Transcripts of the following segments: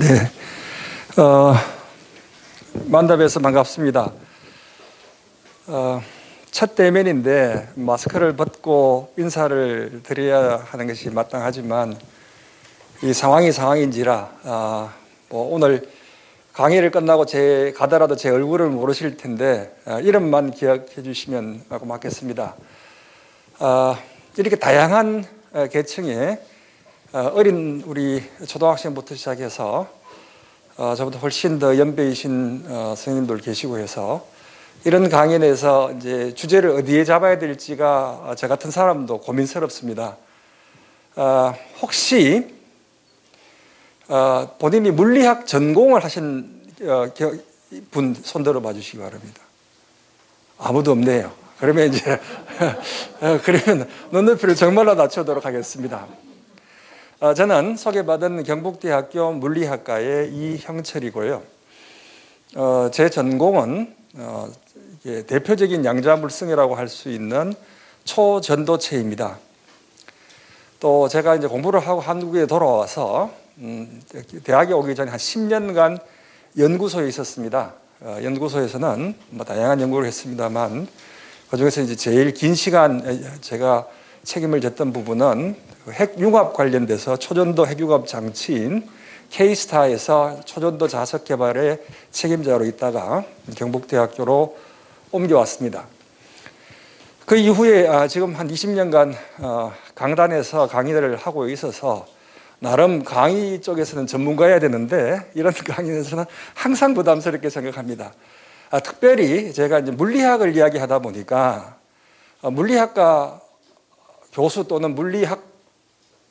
네, 만나뵈서 반갑습니다. 첫 대면인데 마스크를 벗고 인사를 드려야 하는 것이 마땅하지만 이 상황이 상황인지라 오늘 강의를 끝나고 가더라도 제 얼굴을 모르실 텐데 이름만 기억해 주시면 고맙겠습니다. 이렇게 다양한 계층의 어린 우리 초등학생부터 시작해서 저보다 훨씬 더 연배이신 선생님들 계시고 해서 이런 강연에서 이제 주제를 어디에 잡아야 될지가 저 같은 사람도 고민스럽습니다. 혹시 본인이 물리학 전공을 하신 분 손들어 봐 주시기 바랍니다. 아무도 없네요. 그러면 이제 그러면 눈높이를 정말로 낮추도록 하겠습니다. 저는 소개받은 경북대학교 물리학과의 이형철이고요. 제 전공은 대표적인 양자물성이라고 할 수 있는 초전도체입니다. 또 제가 이제 공부를 하고 한국에 돌아와서 대학에 오기 전에 한 10년간 연구소에 있었습니다. 연구소에서는 다양한 연구를 했습니다만 그중에서 이제 제일 긴 시간 제가 책임을 졌던 부분은 핵융합 관련돼서 초전도 핵융합 장치인 K-STAR에서 초전도 자석 개발의 책임자로 있다가 경북대학교로 옮겨왔습니다. 그 이후에 지금 한 20년간 강단에서 강의를 하고 있어서 나름 강의 쪽에서는 전문가여야 되는데 이런 강의에서는 항상 부담스럽게 생각합니다. 특별히 제가 이제 물리학을 이야기하다 보니까 물리학과 교수 또는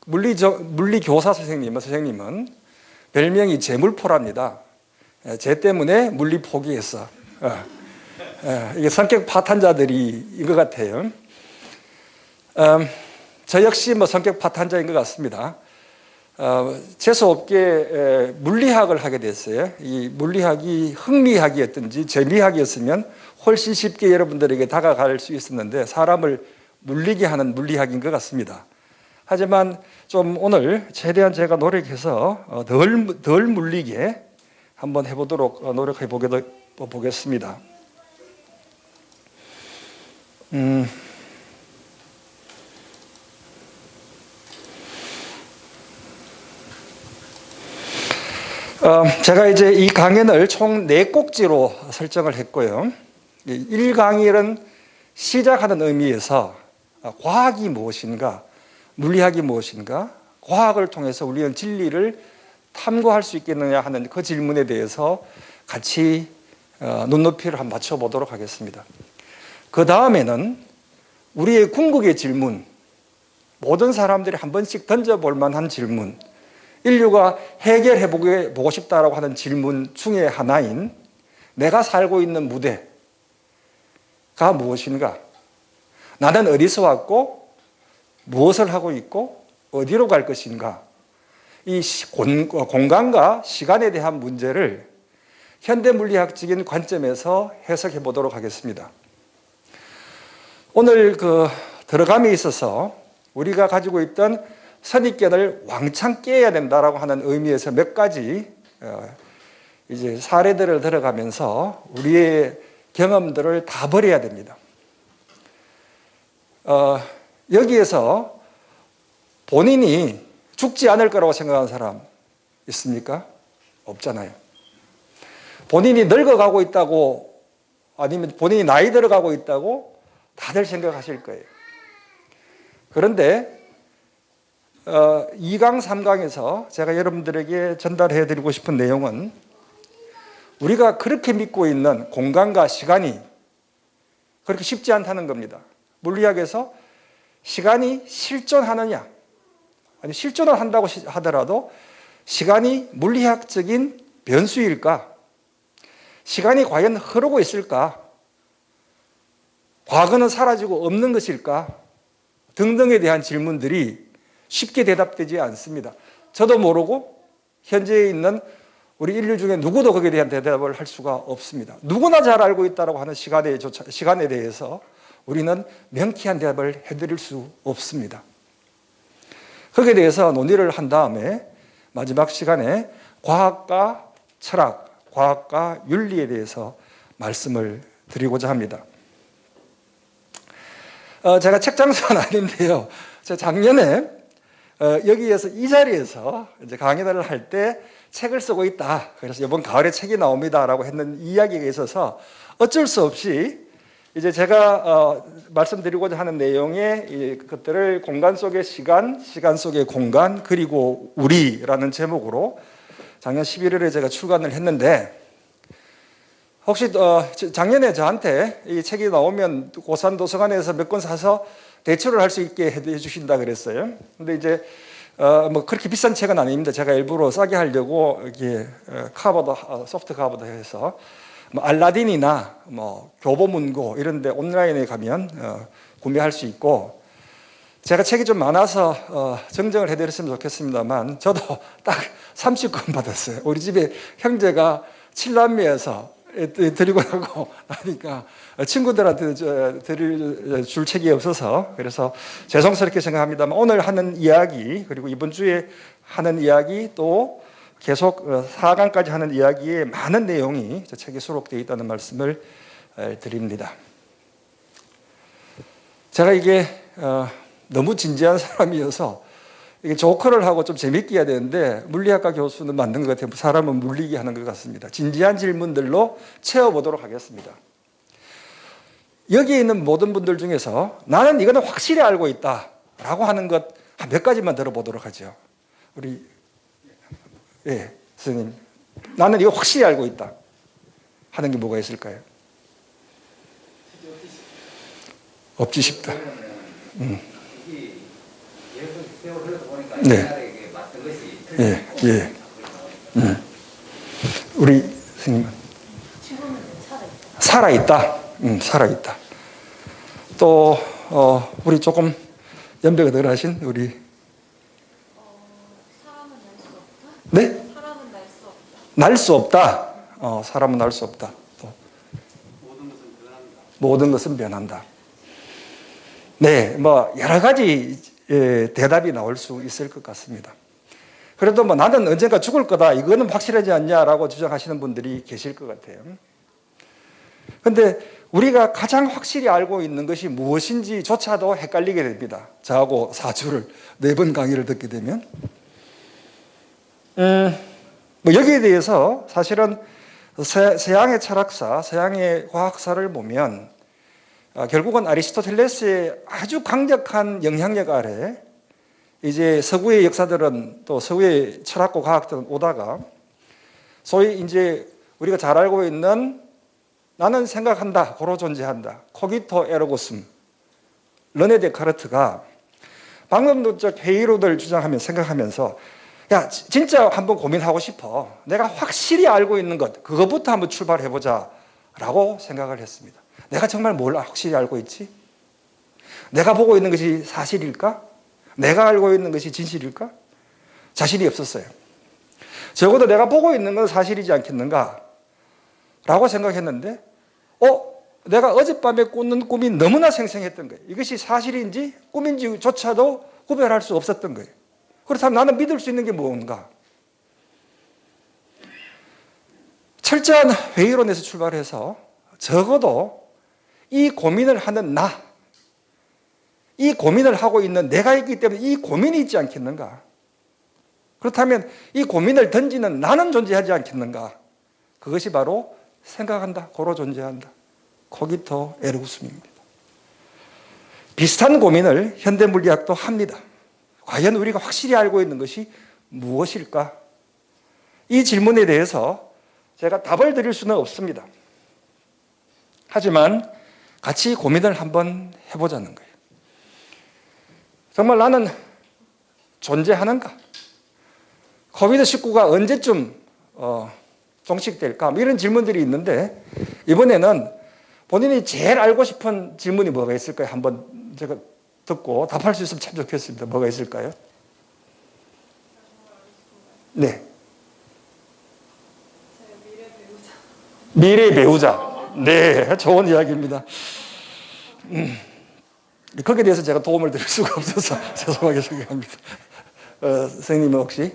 물리교사 선생님은 별명이 재물포랍니다. 쟤 때문에 물리 포기했어. 이게 성격 파탄자들인 것 같아요. 저 역시 성격 파탄자인 것 같습니다. 재수없게 물리학을 하게 됐어요. 이 물리학이 흥미학이었든지 재미학이었으면 훨씬 쉽게 여러분들에게 다가갈 수 있었는데 사람을 물리게 하는 물리학인 것 같습니다. 하지만 좀 오늘 최대한 제가 노력해서 덜 물리게 한번 해보도록 노력해 보겠습니다. 제가 이제 이 강연을 총 4꼭지로 설정을 했고요. 1강의는 시작하는 의미에서 과학이 무엇인가, 물리학이 무엇인가, 과학을 통해서 우리는 진리를 탐구할 수 있겠느냐 하는 그 질문에 대해서 같이 눈높이를 한번 맞춰보도록 하겠습니다. 그 다음에는 우리의 궁극의 질문, 모든 사람들이 한 번씩 던져볼 만한 질문, 인류가 해결해 보고 싶다라고 하는 질문 중에 하나인 내가 살고 있는 무대가 무엇인가? 나는 어디서 왔고 무엇을 하고 있고 어디로 갈 것인가? 이 공간과 시간에 대한 문제를 현대물리학적인 관점에서 해석해 보도록 하겠습니다. 오늘 들어감에 있어서 우리가 가지고 있던 선입견을 왕창 깨야 된다라고 하는 의미에서 몇 가지 이제 사례들을 들어가면서 우리의 경험들을 다 버려야 됩니다. 여기에서 본인이 죽지 않을 거라고 생각하는 사람 있습니까? 없잖아요. 본인이 늙어가고 있다고 아니면 본인이 나이 들어가고 있다고 다들 생각하실 거예요. 그런데 2강, 3강에서 제가 여러분들에게 전달해 드리고 싶은 내용은 우리가 그렇게 믿고 있는 공간과 시간이 그렇게 쉽지 않다는 겁니다. 물리학에서 시간이 실존하느냐, 아니 실존을 한다고 하더라도 시간이 물리학적인 변수일까? 시간이 과연 흐르고 있을까? 과거는 사라지고 없는 것일까? 등등에 대한 질문들이 쉽게 대답되지 않습니다. 저도 모르고 현재에 있는 우리 인류 중에 누구도 거기에 대한 대답을 할 수가 없습니다. 누구나 잘 알고 있다고 하는 시간에 대해서 우리는 명쾌한 대답을 해드릴 수 없습니다. 거기에 대해서 논의를 한 다음에 마지막 시간에 과학과 철학, 과학과 윤리에 대해서 말씀을 드리고자 합니다. 제가 책 장사는 아닌데요. 제가 작년에 여기에서 이 자리에서 이제 강연을 할 때 책을 쓰고 있다. 그래서 이번 가을에 책이 나옵니다라고 했는 이야기가 있어서 어쩔 수 없이 이제 제가 말씀드리고자 하는 내용의 것들을 공간 속의 시간, 시간 속의 공간, 그리고 우리라는 제목으로 작년 11월에 제가 출간을 했는데 혹시 작년에 저한테 이 책이 나오면 고산 도서관에서 몇 권 사서 대출을 할 수 있게 해주신다 그랬어요. 근데 이제 뭐 그렇게 비싼 책은 아닙니다. 제가 일부러 싸게 하려고 이게 커버도 소프트 커버도 해서 뭐 알라딘이나 뭐 교보문고 이런 데 온라인에 가면 구매할 수 있고 제가 책이 좀 많아서 정정을 해드렸으면 좋겠습니다만 저도 딱 30권 받았어요. 우리 집에 형제가 7남매여서 드리고 나고 나니까 친구들한테 줄 책이 없어서 그래서 죄송스럽게 생각합니다만 오늘 하는 이야기 그리고 이번 주에 하는 이야기 또 계속 4강까지 하는 이야기에 많은 내용이 저 책에 수록되어 있다는 말씀을 드립니다. 제가 이게 너무 진지한 사람이어서 이게 조커를 하고 좀 재밌게 해야 되는데 물리학과 교수는 만든 것 같아요. 사람은 물리게 하는 것 같습니다. 진지한 질문들로 채워보도록 하겠습니다. 여기에 있는 모든 분들 중에서 나는 이거는 확실히 알고 있다 라고 하는 것 한 몇 가지만 들어보도록 하죠. 우리 선생님, 나는 이거 확실히 알고 있다 하는 게 뭐가 있을까요? 없지 싶다. 네. 예. 우리 선생님은 살아있다. 살아있다. 또 우리 조금 연배가 덜 하신 우리 사람은 날 수 없다. 네? 사람은 날 수 없다. 날 수 없다. 사람은 날 수 없다. 또 모든 것은 변한다. 네, 뭐 여러 가지 대답이 나올 수 있을 것 같습니다. 그래도 뭐 나는 언젠가 죽을 거다 이거는 확실하지 않냐라고 주장하시는 분들이 계실 것 같아요. 그런데 우리가 가장 확실히 알고 있는 것이 무엇인지조차도 헷갈리게 됩니다. 저하고 4주를 4번 강의를 듣게 되면 뭐 여기에 대해서 사실은 서양의 철학사, 서양의 과학사를 보면 결국은 아리스토텔레스의 아주 강력한 영향력 아래 이제 서구의 역사들은 또 서구의 철학과 과학들은 오다가 소위 이제 우리가 잘 알고 있는 나는 생각한다, 고로 존재한다, 코기토 에르고숨, 르네 데카르트가 방금도 회의로들 주장하면서 생각하면서 야 진짜 한번 고민하고 싶어. 내가 확실히 알고 있는 것 그것부터 한번 출발해보자 라고 생각을 했습니다. 내가 정말 뭘 확실히 알고 있지? 내가 보고 있는 것이 사실일까? 내가 알고 있는 것이 진실일까? 자신이 없었어요. 적어도 내가 보고 있는 건 사실이지 않겠는가? 라고 생각했는데 내가 어젯밤에 꾸는 꿈이 너무나 생생했던 거예요. 이것이 사실인지 꿈인지조차도 구별할 수 없었던 거예요. 그렇다면 나는 믿을 수 있는 게 뭔가? 철저한 회의론에서 출발해서 적어도 이 고민을 하는 이 고민을 하고 있는 내가 있기 때문에 이 고민이 있지 않겠는가? 그렇다면 이 고민을 던지는 나는 존재하지 않겠는가? 그것이 바로 생각한다, 고로 존재한다. 코기토 에르고숨입니다. 비슷한 고민을 현대물리학도 합니다. 과연 우리가 확실히 알고 있는 것이 무엇일까? 이 질문에 대해서 제가 답을 드릴 수는 없습니다. 하지만 같이 고민을 한번 해보자는 거예요. 정말 나는 존재하는가? 코비드19가 언제쯤 종식될까? 이런 질문들이 있는데 이번에는 본인이 제일 알고 싶은 질문이 뭐가 있을까요? 한번 제가 듣고 답할 수 있으면 참 좋겠습니다. 뭐가 있을까요? 네. 미래 배우자. 네, 좋은 이야기입니다. 거기에 대해서 제가 도움을 드릴 수가 없어서 죄송하게 생각합니다. 선생님은 혹시?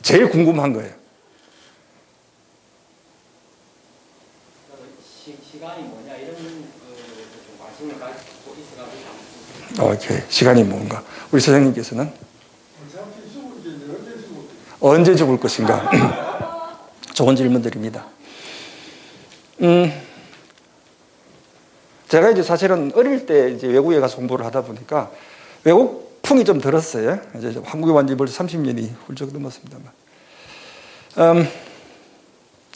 제일 궁금한 거예요. 시간이 뭐냐 이런 좀 관심을 가지고 있어가지고. 오케이. 시간이 뭔가. 우리 선생님께서는 언제 죽을 것인가? 좋은 질문들입니다. 제가 이제 사실은 어릴 때 이제 외국에 가서 공부를 하다 보니까 외국풍이 좀 들었어요. 이제 한국에 완지 벌써 30년이 훌쩍 넘었습니다만.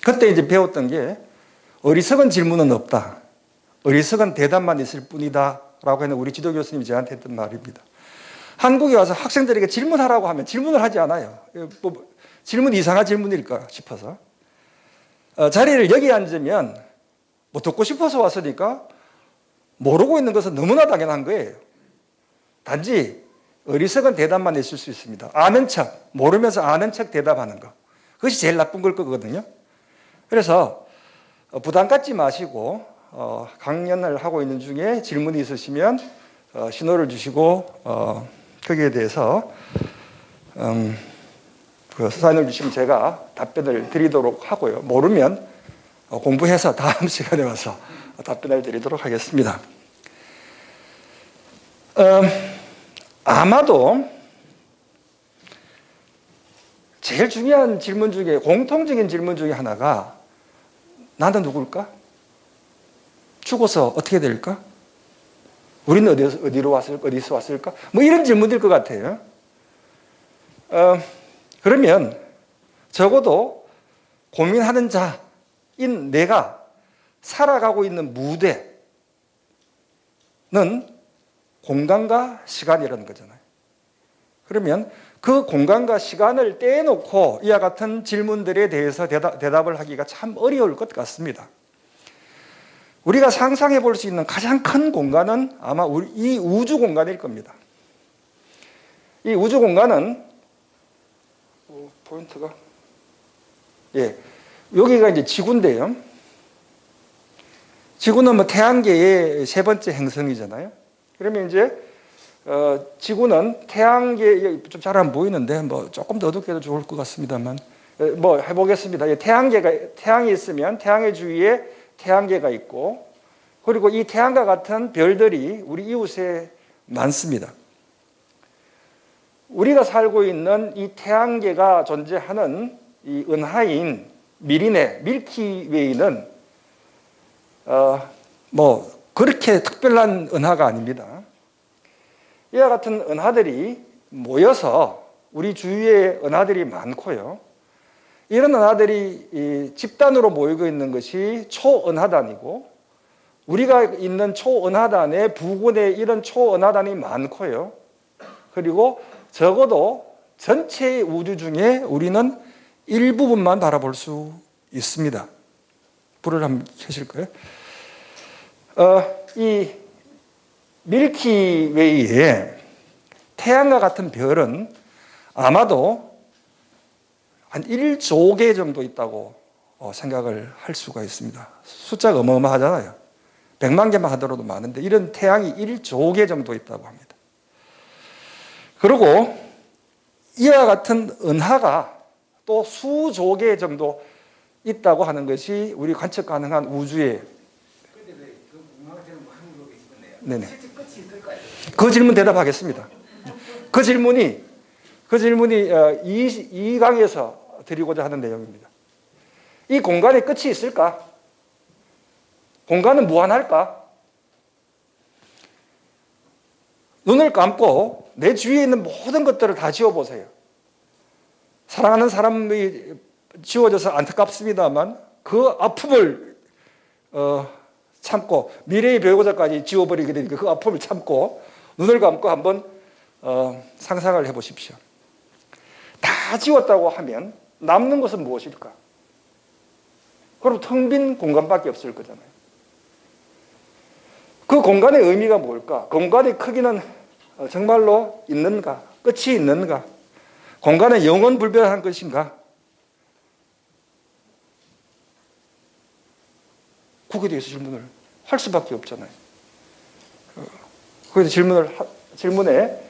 그때 이제 배웠던 게 어리석은 질문은 없다. 어리석은 대답만 있을 뿐이다. 라고 하는 우리 지도 교수님이 저한테 했던 말입니다. 한국에 와서 학생들에게 질문하라고 하면 질문을 하지 않아요. 뭐 질문이 이상한 질문일까 싶어서. 자리를 여기 앉으면 뭐 듣고 싶어서 왔으니까 모르고 있는 것은 너무나 당연한 거예요. 단지 어리석은 대답만 있을 수 있습니다. 아는 척, 모르면서 아는 척 대답하는 거. 그것이 제일 나쁜 걸 거거든요. 그래서 부담 갖지 마시고 강연을 하고 있는 중에 질문이 있으시면 신호를 주시고 거기에 대해서 그 사연을 주시면 제가 답변을 드리도록 하고요. 모르면 공부해서 다음 시간에 와서 답변을 드리도록 하겠습니다. 아마도 제일 중요한 질문 중에 공통적인 질문 중에 하나가 나는 누굴까? 죽어서 어떻게 될까? 우리는 어디서 왔을까? 뭐 이런 질문일 것 같아요. 그러면 적어도 고민하는 자인 내가 살아가고 있는 무대는 공간과 시간이라는 거잖아요. 그러면 그 공간과 시간을 떼놓고 이와 같은 질문들에 대해서 대답을 하기가 참 어려울 것 같습니다. 우리가 상상해 볼 수 있는 가장 큰 공간은 아마 이 우주 공간일 겁니다. 이 우주 공간은 포인트가 여기가 이제 지구인데요. 지구는 뭐 태양계의 세 번째 행성이잖아요. 그러면 이제 지구는 태양계 좀 잘 안 보이는데 뭐 조금 더 어둡게 해도 좋을 것 같습니다만 뭐 해보겠습니다. 태양이 있으면 태양의 주위에 태양계가 있고 그리고 이 태양과 같은 별들이 우리 이웃에 많습니다. 우리가 살고 있는 이 태양계가 존재하는 이 은하인 밀키웨이는 뭐 그렇게 특별한 은하가 아닙니다. 이와 같은 은하들이 모여서 우리 주위에 은하들이 많고요. 이런 은하들이 집단으로 모이고 있는 것이 초은하단이고 우리가 있는 초은하단의 부근에 이런 초은하단이 많고요. 그리고 적어도 전체의 우주 중에 우리는 일부분만 바라볼 수 있습니다. 불을 한번 켜실까요? 이 밀키웨이에 태양과 같은 별은 아마도 한 1조 개 정도 있다고 생각을 할 수가 있습니다. 숫자가 어마어마하잖아요. 100만 개만 하더라도 많은데 이런 태양이 1조 개 정도 있다고 합니다. 그리고 이와 같은 은하가 또 수조 개 정도 있다고 하는 것이 우리 관측 가능한 우주의 네네. 그 질문 대답하겠습니다. 그 질문이 2강에서 드리고자 하는 내용입니다. 이 공간에 끝이 있을까? 공간은 무한할까? 눈을 감고 내 주위에 있는 모든 것들을 다 지워보세요. 사랑하는 사람이 지워져서 안타깝습니다만 그 아픔을 참고 미래의 배우자까지 지워버리게 되니까 그 아픔을 참고 눈을 감고 한번 상상을 해보십시오. 다 지웠다고 하면 남는 것은 무엇일까? 그럼 텅 빈 공간밖에 없을 거잖아요. 그 공간의 의미가 뭘까? 공간의 크기는 정말로 있는가? 끝이 있는가? 공간은 영원불변한 것인가? 거기에 대해서 질문을 할 수밖에 없잖아요. 거기서 질문에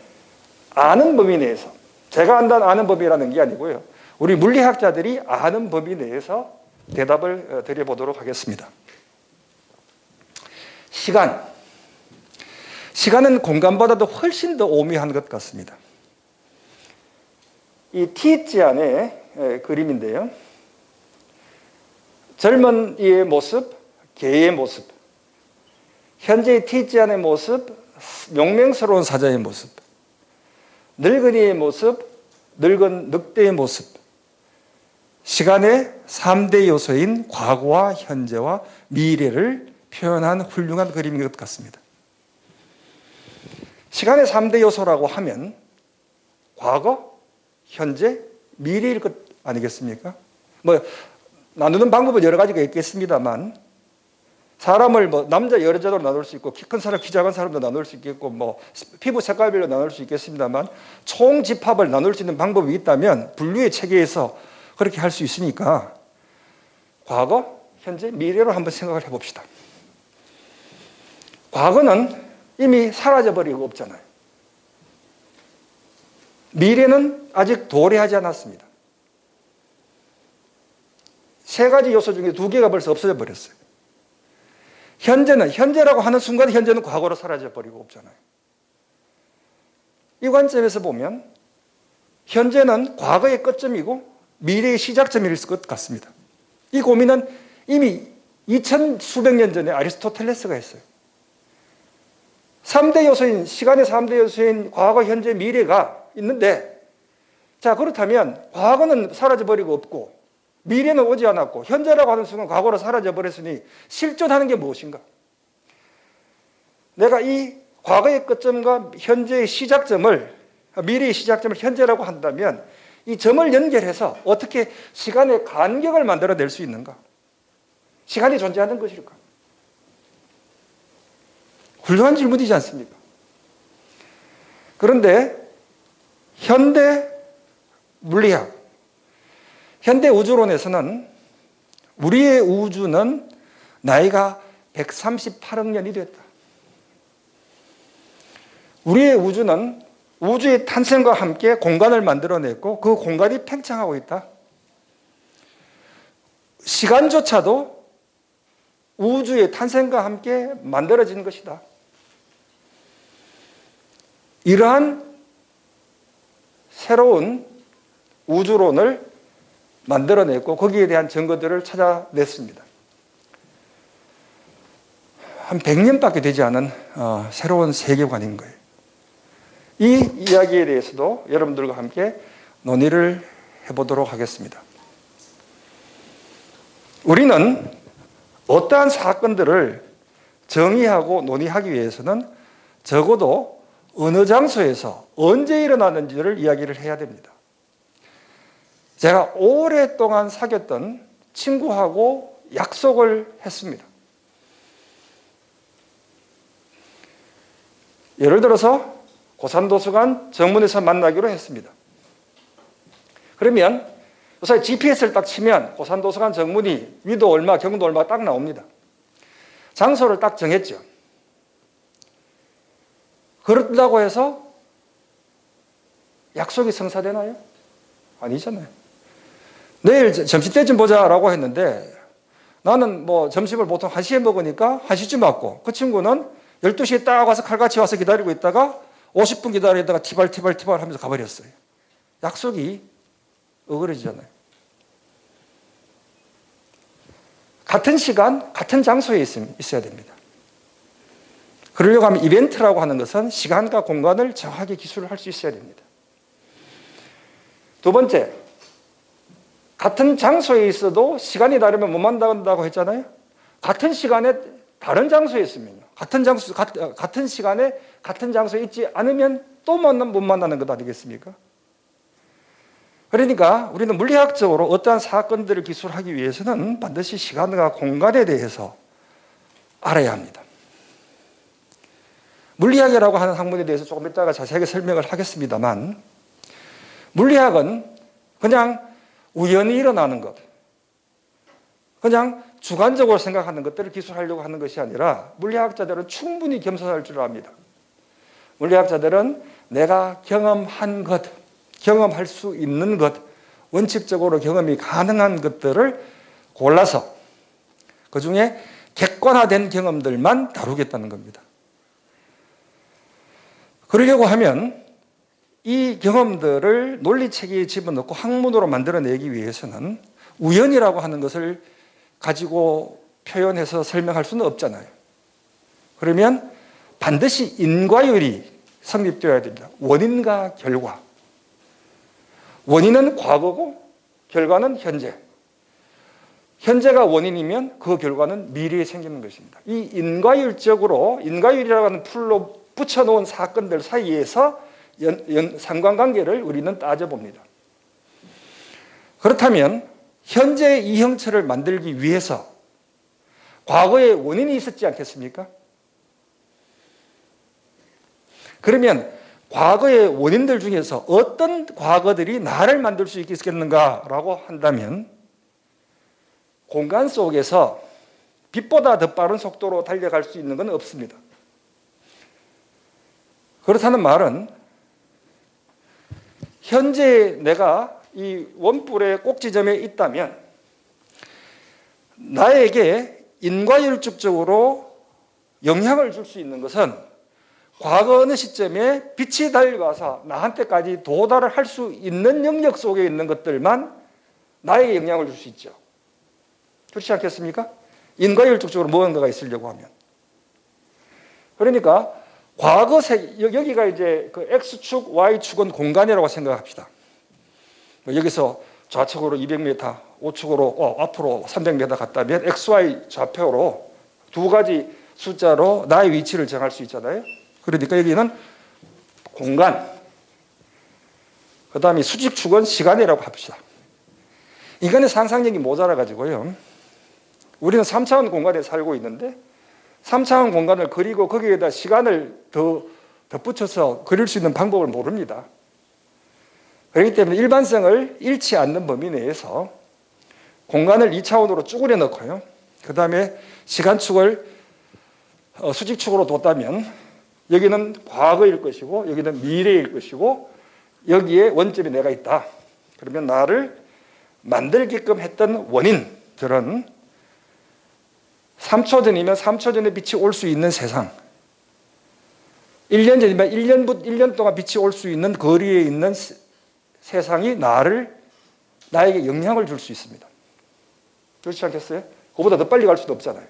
아는 범위 내에서 제가 아는 범위라는 게 아니고요. 우리 물리학자들이 아는 범위 내에서 대답을 드려보도록 하겠습니다. 시간은 공간보다도 훨씬 더 오묘한 것 같습니다. 이 T자의 그림인데요. 젊은 이의 모습, 개의 모습, 현재의 T자의 모습, 용맹스러운 사자의 모습, 늙은이의 모습, 늙은 늑대의 모습, 시간의 3대 요소인 과거와 현재와 미래를 표현한 훌륭한 그림인 것 같습니다. 시간의 3대 요소라고 하면 과거, 현재, 미래일 것 아니겠습니까? 나누는 방법은 여러 가지가 있겠습니다만 사람을 남자, 여자로 나눌 수 있고 키 큰 사람, 키 작은 사람도 나눌 수 있겠고 피부 색깔별로 나눌 수 있겠습니다만 총 집합을 나눌 수 있는 방법이 있다면 분류의 체계에서 그렇게 할 수 있으니까 과거, 현재, 미래로 한번 생각을 해봅시다. 과거는 이미 사라져버리고 없잖아요. 미래는 아직 도래하지 않았습니다. 세 가지 요소 중에 두 개가 벌써 없어져 버렸어요. 현재라고 하는 순간 현재는 과거로 사라져버리고 없잖아요. 이 관점에서 보면 현재는 과거의 끝점이고 미래의 시작점일 것 같습니다. 이 고민은 이미 2000 수백 년 전에 아리스토텔레스가 했어요. 3대 요소인, 시간의 3대 요소인 과거, 현재, 미래가 있는데, 자, 그렇다면 과거는 사라져버리고 없고 미래는 오지 않았고 현재라고 하는 순간 과거로 사라져버렸으니 실존하는 게 무엇인가? 내가 이 과거의 끝점과 현재의 시작점을, 미래의 시작점을 현재라고 한다면 이 점을 연결해서 어떻게 시간의 간격을 만들어낼 수 있는가? 시간이 존재하는 것일까? 훌륭한 질문이지 않습니까? 그런데 현대 물리학, 현대 우주론에서는 우리의 우주는 나이가 138억 년이 됐다. 우리의 우주는 우주의 탄생과 함께 공간을 만들어냈고 그 공간이 팽창하고 있다. 시간조차도 우주의 탄생과 함께 만들어진 것이다. 이러한 새로운 우주론을 만들어냈고 거기에 대한 증거들을 찾아냈습니다. 한 100년밖에 되지 않은 새로운 세계관인 거예요. 이 이야기에 대해서도 여러분들과 함께 논의를 해보도록 하겠습니다. 우리는 어떠한 사건들을 정의하고 논의하기 위해서는 적어도 어느 장소에서 언제 일어나는지를 이야기를 해야 됩니다. 제가 오랫동안 사귀었던 친구하고 약속을 했습니다. 예를 들어서 고산도서관 정문에서 만나기로 했습니다. 그러면 우선 GPS를 딱 치면 고산도서관 정문이 위도 얼마, 경도 얼마 딱 나옵니다. 장소를 딱 정했죠. 그렇다고 해서 약속이 성사되나요? 아니잖아요. 내일 점심때쯤 보자라고 했는데 나는 점심을 보통 1시에 먹으니까 1시쯤 왔고 그 친구는 12시에 딱 와서 칼같이 와서 기다리고 있다가 50분 기다리다가 티발 하면서 가버렸어요. 약속이 어그러지잖아요. 같은 시간, 같은 장소에 있어야 됩니다. 그러려고 하면 이벤트라고 하는 것은 시간과 공간을 정확하게 기술을 할 수 있어야 됩니다. 두 번째, 같은 장소에 있어도 시간이 다르면 못 만난다고 했잖아요. 같은 시간에 다른 장소에 있으면요. 같은 시간에 같은 장소에 있지 않으면 또 못 만나는 것 아니겠습니까? 그러니까 우리는 물리학적으로 어떠한 사건들을 기술하기 위해서는 반드시 시간과 공간에 대해서 알아야 합니다. 물리학이라고 하는 학문에 대해서 조금 이따가 자세하게 설명을 하겠습니다만 물리학은 그냥 우연히 일어나는 것, 그냥 주관적으로 생각하는 것들을 기술하려고 하는 것이 아니라 물리학자들은 충분히 겸손할 줄 압니다. 물리학자들은 내가 경험한 것, 경험할 수 있는 것, 원칙적으로 경험이 가능한 것들을 골라서 그중에 객관화된 경험들만 다루겠다는 겁니다. 그러려고 하면 이 경험들을 논리체계에 집어넣고 학문으로 만들어내기 위해서는 우연이라고 하는 것을 가지고 표현해서 설명할 수는 없잖아요. 그러면 반드시 인과율이 성립되어야 됩니다. 원인과 결과. 원인은 과거고 결과는 현재. 현재가 원인이면 그 결과는 미래에 생기는 것입니다. 이 인과율이라고 하는 풀로 붙여놓은 사건들 사이에서 상관관계를 우리는 따져봅니다. 그렇다면 현재의 이 형체를 만들기 위해서 과거에 원인이 있었지 않겠습니까? 그러면 과거의 원인들 중에서 어떤 과거들이 나를 만들 수 있겠는가라고 한다면 공간 속에서 빛보다 더 빠른 속도로 달려갈 수 있는 건 없습니다. 그렇다는 말은 현재 내가 이 원뿔의 꼭지점에 있다면 나에게 인과율적으로 영향을 줄 수 있는 것은 과거 어느 시점에 빛이 달려와서 나한테까지 도달을 할 수 있는 영역 속에 있는 것들만 나에게 영향을 줄 수 있죠. 그렇지 않겠습니까? 인과율적으로 무언가가 있으려고 하면. 그러니까 과거 여기가 이제 그 X축, Y축은 공간이라고 생각합시다. 여기서 좌측으로 200m, 우측으로 앞으로 300m 갔다면 XY 좌표로 두 가지 숫자로 나의 위치를 정할 수 있잖아요. 그러니까 여기는 공간, 그 다음에 수직축은 시간이라고 합시다. 인간의 상상력이 모자라가지고요. 우리는 3차원 공간에 살고 있는데 3차원 공간을 그리고 거기에다 시간을 더 덧붙여서 그릴 수 있는 방법을 모릅니다. 그렇기 때문에 일반성을 잃지 않는 범위 내에서 공간을 2차원으로 쭈그려 넣고요. 그 다음에 시간축을 수직축으로 뒀다면 여기는 과거일 것이고 여기는 미래일 것이고 여기에 원점이 내가 있다. 그러면 나를 만들게끔 했던 원인들은 3초 전이면 3초 전에 빛이 올 수 있는 세상, 1년 전이면 1년 동안 빛이 올 수 있는 거리에 있는 세상이 나에게 영향을 줄 수 있습니다. 그렇지 않겠어요? 그보다 더 빨리 갈 수도 없잖아요.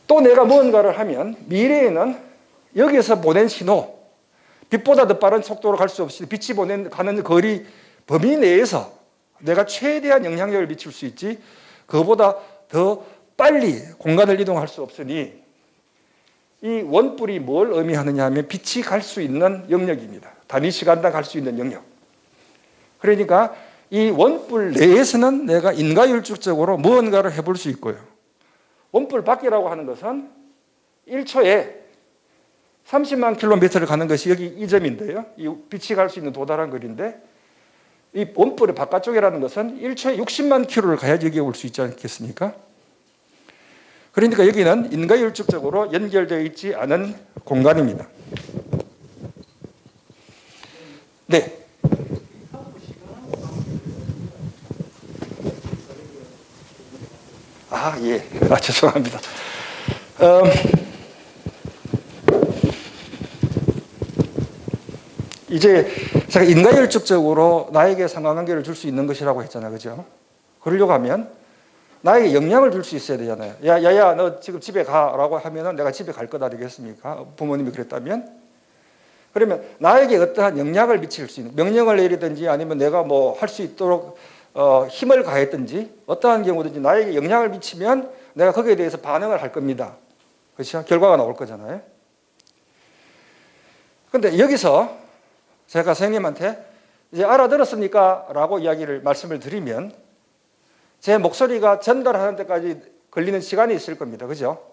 또 내가 무언가를 하면 미래에는 여기에서 보낸 신호, 빛보다 더 빠른 속도로 갈 수 없이 빛이 가는 거리 범위 내에서 내가 최대한 영향력을 미칠 수 있지 그보다 더 빨리 공간을 이동할 수 없으니 이 원뿔이 뭘 의미하느냐 하면 빛이 갈 수 있는 영역입니다. 단위 시간당 갈 수 있는 영역. 그러니까 이 원뿔 내에서는 내가 인과율적으로 무언가를 해볼 수 있고요. 원뿔 밖이라고 하는 것은 1초에 30만 킬로미터를 가는 것이 여기 이 점인데요. 이 빛이 갈 수 있는 도달한 거리인데 이 원뿔의 바깥쪽이라는 것은 1초에 60만 킬로를 가야지 여기에 올 수 있지 않겠습니까? 그러니까 여기는 인과율적으로 연결되어 있지 않은 공간입니다. 네. 예. 죄송합니다. 이제 제가 인과율적으로 나에게 상관관계를 줄 수 있는 것이라고 했잖아요. 그죠? 그러려고 하면 나에게 영향을 줄 수 있어야 되잖아요. 야야 너 지금 집에 가라고 하면은 내가 집에 갈 거다 되겠습니까? 부모님이 그랬다면? 그러면 나에게 어떠한 영향을 미칠 수 있는 명령을 내리든지 아니면 내가 뭐 할 수 있도록 힘을 가했든지 어떠한 경우든지 나에게 영향을 미치면 내가 거기에 대해서 반응을 할 겁니다. 그렇죠? 결과가 나올 거잖아요. 그런데 여기서 제가 선생님한테 이제 알아들었습니까? 라고 말씀을 드리면 제 목소리가 전달하는 데까지 걸리는 시간이 있을 겁니다. 그죠?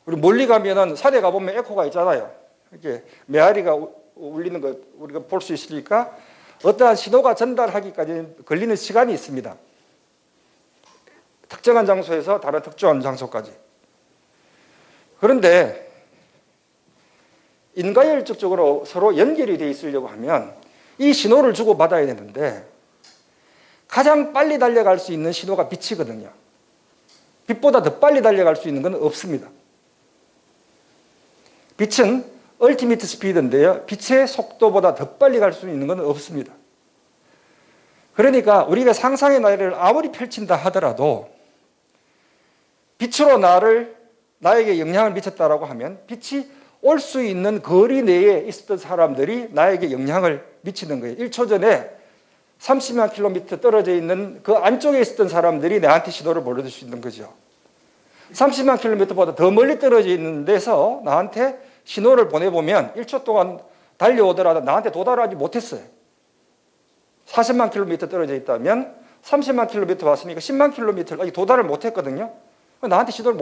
우리 멀리 가면은 산에 가보면 에코가 있잖아요. 이렇게 메아리가 울리는 거 우리가 볼 수 있으니까 어떠한 신호가 전달하기까지 걸리는 시간이 있습니다. 특정한 장소에서 다른 특정한 장소까지. 그런데 인과율적으로 서로 연결이 되어 있으려고 하면 이 신호를 주고받아야 되는데 가장 빨리 달려갈 수 있는 신호가 빛이거든요. 빛보다 더 빨리 달려갈 수 있는 건 없습니다. 빛은 얼티미트 스피드인데요. 빛의 속도보다 더 빨리 갈 수 있는 건 없습니다. 그러니까 우리가 상상의 나래를 아무리 펼친다 하더라도 빛으로 나에게 영향을 미쳤다라고 하면 빛이 올 수 있는 거리 내에 있었던 사람들이 나에게 영향을 미치는 거예요. 1초 전에 30만 킬로미터 떨어져 있는 그 안쪽에 있었던 사람들이 나한테 신호를 보내줄 수 있는 거죠. 30만 킬로미터보다 더 멀리 떨어져 있는 데서 나한테 신호를 보내보면 1초 동안 달려오더라도 나한테 도달하지 못했어요. 40만 킬로미터 떨어져 있다면 30만 킬로미터 왔으니까 10만 킬로미터를 아직 도달을 못했거든요. 나한테 신호를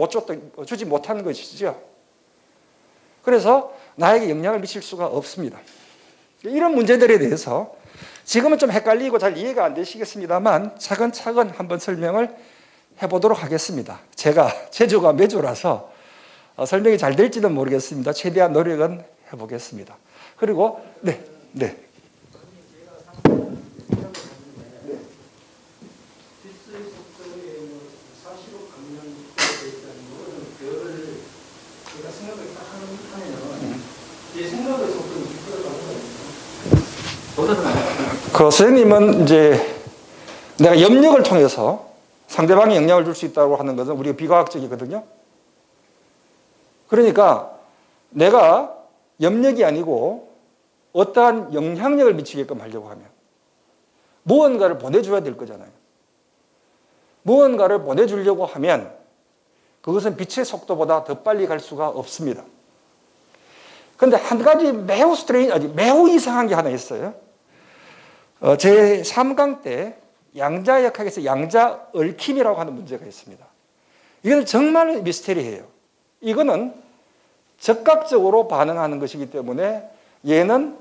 주지 못한 것이죠. 그래서 나에게 영향을 미칠 수가 없습니다. 이런 문제들에 대해서 지금은 좀 헷갈리고 잘 이해가 안 되시겠습니다만 차근차근 한번 설명을 해보도록 하겠습니다. 제가 제주가 매주라서 설명이 잘 될지는 모르겠습니다. 최대한 노력은 해보겠습니다. 그리고 네. 그 선생님은 이제 내가 염력을 통해서 상대방에 영향을 줄 수 있다고 하는 것은 우리가 비과학적이거든요. 그러니까 내가 염력이 아니고 어떠한 영향력을 미치게끔 하려고 하면 무언가를 보내줘야 될 거잖아요. 무언가를 보내주려고 하면 그것은 빛의 속도보다 더 빨리 갈 수가 없습니다. 그런데 한 가지 매우 이상한 게 하나 있어요. 제 3강 때 양자역학에서 양자 얽힘이라고 하는 문제가 있습니다. 이건 정말 미스테리해요. 이거는 적각적으로 반응하는 것이기 때문에 얘는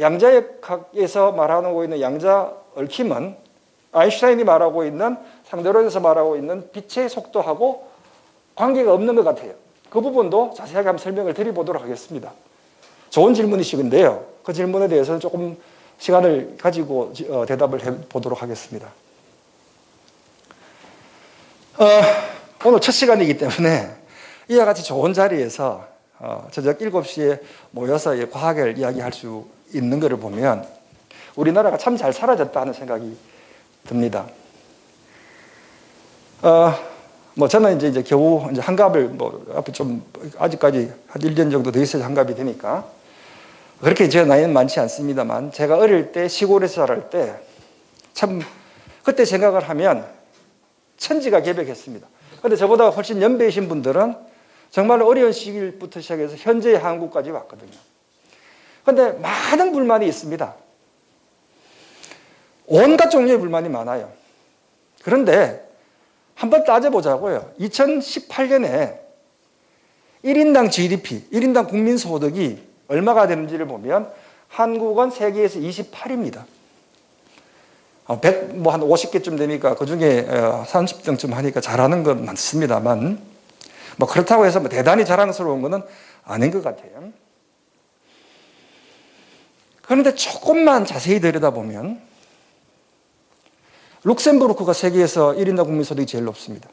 양자역학에서 말하고 있는 양자 얽힘은 아인슈타인이 말하고 있는 상대론에서 말하고 있는 빛의 속도하고 관계가 없는 것 같아요. 그 부분도 자세하게 한번 설명을 드려보도록 하겠습니다. 좋은 질문이시건데요. 그 질문에 대해서는 조금 시간을 가지고 대답을 해보도록 하겠습니다. 오늘 첫 시간이기 때문에 이와 같이 좋은 자리에서 저녁 7시에 모여서 과학을 이야기할 수 있는 것을 보면 우리나라가 참 잘 살아졌다 하는 생각이 듭니다. 저는 이제 겨우 이제 한갑을 앞에 좀 아직까지 한 1년 정도 더 있어야 한갑이 되니까 그렇게 제 나이는 많지 않습니다만 제가 어릴 때 시골에서 자랄 때 참 그때 생각을 하면 천지가 개벽했습니다. 그런데 저보다 훨씬 연배이신 분들은 정말 어려운 시기부터 시작해서 현재의 한국까지 왔거든요. 그런데 많은 불만이 있습니다. 온갖 종류의 불만이 많아요. 그런데 한번 따져보자고요. 2018년에 1인당 GDP, 1인당 국민소득이 얼마가 되는지를 보면 한국은 세계에서 28입니다. 한 50개쯤 되니까 그중에 30등쯤 하니까 잘하는 건 많습니다만 그렇다고 해서 대단히 자랑스러운 것은 아닌 것 같아요. 그런데 조금만 자세히 들여다보면 룩셈부르크가 세계에서 1인당 국민소득이 제일 높습니다.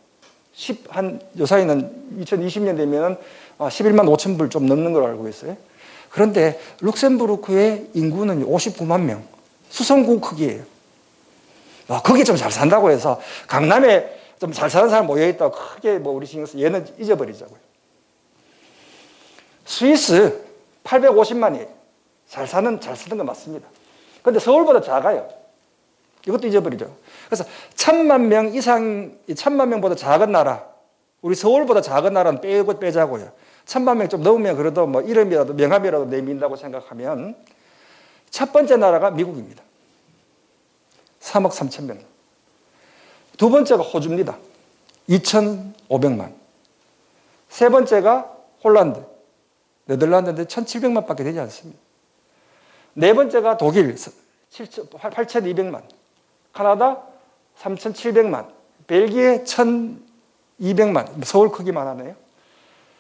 요사이는 2020년 되면 11만 5천 불 좀 넘는 걸 알고 있어요. 그런데 룩셈부르크의 인구는 59만 명, 수성국 크기예요. 거기 좀 잘 산다고 해서 강남에 좀 잘 사는 사람 모여있다고 크게 우리 신경 써서 얘는 잊어버리자고요. 스위스 850만이에요. 잘 사는 건 맞습니다. 그런데 서울보다 작아요. 이것도 잊어버리죠. 그래서 1,000만 명 이상, 1,000만 명보다 작은 나라, 우리 서울보다 작은 나라는 빼자고요. 1,000만 명 좀 넘으면 그래도 이름이라도 명함이라도 내민다고 생각하면 첫 번째 나라가 미국입니다. 3억 3천 명. 두 번째가 호주입니다. 2,500만. 세 번째가 홀란드, 네덜란드인데 1,700만 밖에 되지 않습니다. 네 번째가 독일, 8,200만. 카나다 3,700만. 벨기에 1,200만. 서울 크기만 하네요.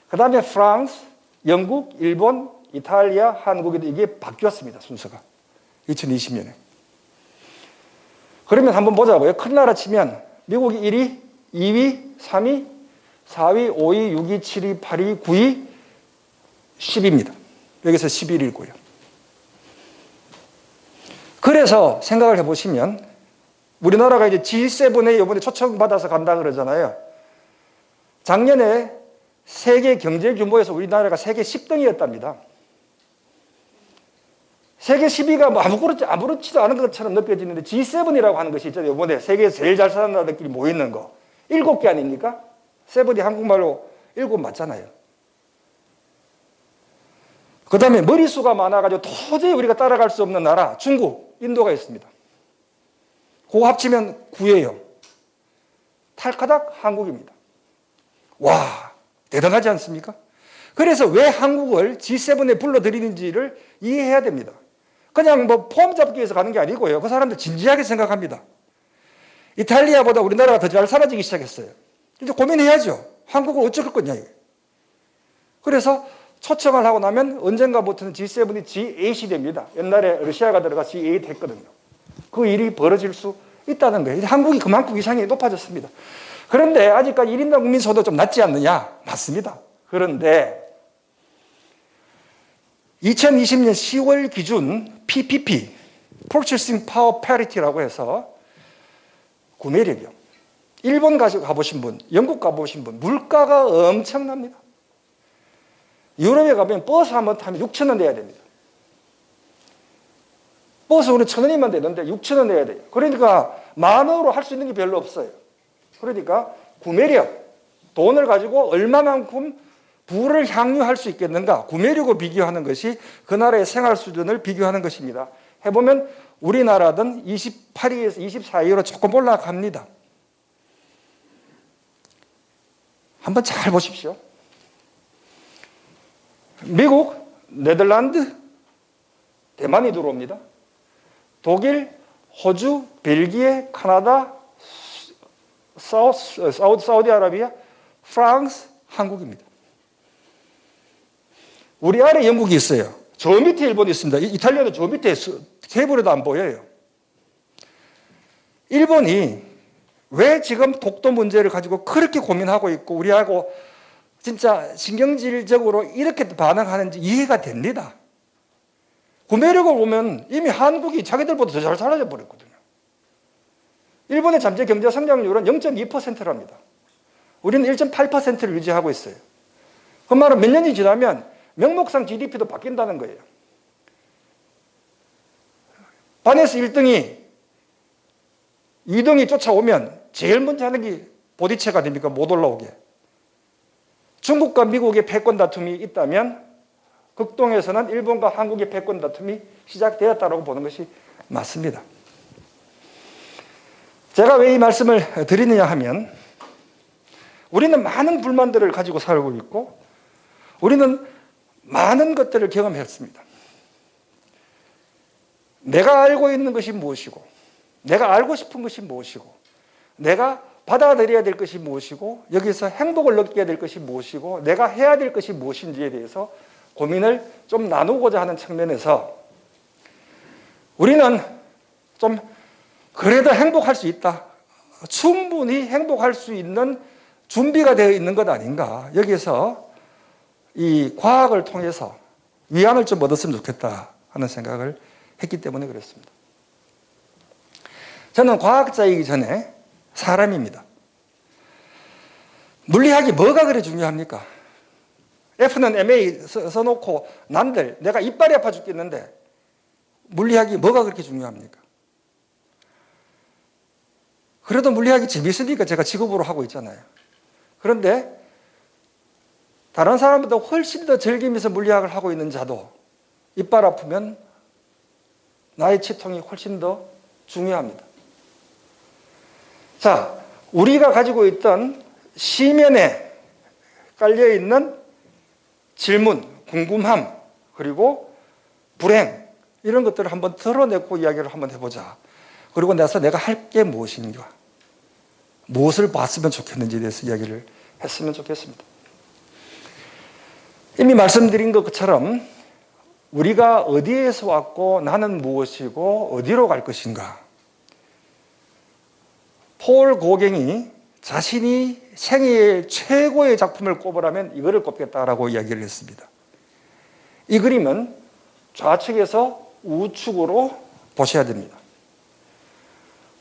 그 다음에 프랑스, 영국, 일본, 이탈리아, 한국에도 이게 바뀌었습니다. 순서가. 2020년에. 그러면 한번 보자고요. 큰 나라 치면 미국이 1위, 2위, 3위, 4위, 5위, 6위, 7위, 8위, 9위, 10위입니다. 여기서 11위고요. 그래서 생각을 해보시면 우리나라가 이제 G7에 이번에 초청받아서 간다 그러잖아요. 작년에 세계 경제 규모에서 우리나라가 세계 10등이었답니다. 세계 10위가 뭐 아무렇지도 않은 것처럼 느껴지는데 G7이라고 하는 것이 있잖아요. 이번에 세계에서 제일 잘 사는 나라들끼리 모이는 거. 7개 아닙니까? 세븐이 한국말로 7 맞잖아요. 그 다음에 머리수가 많아가지고 도저히 우리가 따라갈 수 없는 나라, 중국, 인도가 있습니다. 그거 합치면 9예요. 탈카닥 한국입니다. 와, 대단하지 않습니까? 그래서 왜 한국을 G7에 불러들이는지를 이해해야 됩니다. 그냥 뭐 폼 잡기 위해서 가는 게 아니고요. 그 사람들 진지하게 생각합니다. 이탈리아보다 우리나라가 더 잘 살아지기 시작했어요. 이제 고민해야죠. 한국을 어쩔 거냐. 그래서 초청을 하고 나면 언젠가부터는 G7이 G8이 됩니다. 옛날에 러시아가 들어가 G8 했거든요. 그 일이 벌어질 수 있다는 거예요. 한국이 그만큼 위상이 높아졌습니다. 그런데 아직까지 1인당 국민소득 좀 낮지 않느냐? 맞습니다. 그런데 2020년 10월 기준 PPP, Purchasing Power Parity라고 해서 구매력이요. 일본 가보신 분, 영국 가보신 분, 물가가 엄청납니다. 유럽에 가면 버스 한번 타면 6,000원 내야 됩니다. 버스 우리 1,000원이면 되는데 6,000원 내야 돼요. 그러니까 10,000원으로 할 수 있는 게 별로 없어요. 그러니까 구매력, 돈을 가지고 얼마만큼 부를 향유할 수 있겠는가, 구매력을 비교하는 것이 그 나라의 생활 수준을 비교하는 것입니다. 해보면 우리나라는 28위에서 24위로 조금 올라갑니다. 한번 잘 보십시오. 미국, 네덜란드, 대만이 들어옵니다. 독일, 호주, 벨기에, 카나다, 사우디아라비아, 프랑스, 한국입니다. 우리 아래 영국이 있어요. 저 밑에 일본이 있습니다. 이탈리아도 저 밑에 테이블에도 안 보여요. 일본이 왜 지금 독도 문제를 가지고 그렇게 고민하고 있고 우리하고 진짜 신경질적으로 이렇게 반응하는지 이해가 됩니다. 구매력을 보면 이미 한국이 자기들보다 더 잘 살아져 버렸거든요. 일본의 잠재 경제 성장률은 0.2%랍니다. 우리는 1.8%를 유지하고 있어요. 그 말은 몇 년이 지나면 명목상 GDP도 바뀐다는 거예요. 반에서 1등이 2등이 쫓아오면 제일 먼저 하는 게 보디체가 됩니까? 못 올라오게. 중국과 미국의 패권 다툼이 있다면 극동에서는 일본과 한국의 패권 다툼이 시작되었다고 보는 것이 맞습니다. 제가 왜 이 말씀을 드리느냐 하면 우리는 많은 불만들을 가지고 살고 있고 우리는 많은 것들을 경험했습니다. 내가 알고 있는 것이 무엇이고 내가 알고 싶은 것이 무엇이고 내가 받아들여야 될 것이 무엇이고 여기서 행복을 느껴야 될 것이 무엇이고 내가 해야 될 것이 무엇인지에 대해서 고민을 좀 나누고자 하는 측면에서 우리는 좀 그래도 행복할 수 있다. 충분히 행복할 수 있는 준비가 되어 있는 것 아닌가. 여기서 이 과학을 통해서 위안을 좀 얻었으면 좋겠다 하는 생각을 했기 때문에 그렇습니다. 저는 과학자이기 전에 사람입니다. 물리학이 뭐가 그래 중요합니까? F는 MA 써놓고 난들 내가 이빨이 아파 죽겠는데 물리학이 뭐가 그렇게 중요합니까? 그래도 물리학이 재밌으니까 제가 직업으로 하고 있잖아요. 그런데 다른 사람보다 훨씬 더 즐기면서 물리학을 하고 있는 자도 이빨 아프면 나의 치통이 훨씬 더 중요합니다. 자, 우리가 가지고 있던 시면에 깔려있는 질문, 궁금함, 그리고 불행 이런 것들을 한번 털어내고 이야기를 한번 해보자. 그리고 나서 내가 할 게 무엇인가, 무엇을 봤으면 좋겠는지에 대해서 이야기를 했으면 좋겠습니다. 이미 말씀드린 것처럼 우리가 어디에서 왔고 나는 무엇이고 어디로 갈 것인가. 폴 고갱이 자신이 생애의 최고의 작품을 꼽으라면 이거를 꼽겠다라고 이야기를 했습니다. 이 그림은 좌측에서 우측으로 보셔야 됩니다.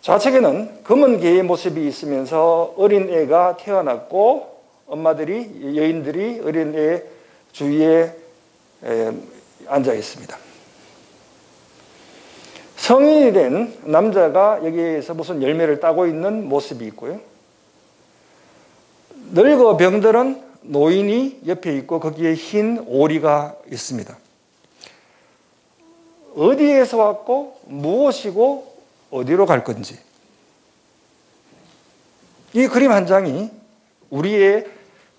좌측에는 검은 개의 모습이 있으면서 어린애가 태어났고 엄마들이, 여인들이 어린애 주위에 앉아 있습니다. 성인이 된 남자가 여기에서 무슨 열매를 따고 있는 모습이 있고요. 늙어 병들은 노인이 옆에 있고 거기에 흰 오리가 있습니다. 어디에서 왔고 무엇이고 어디로 갈 건지. 이 그림 한 장이 우리의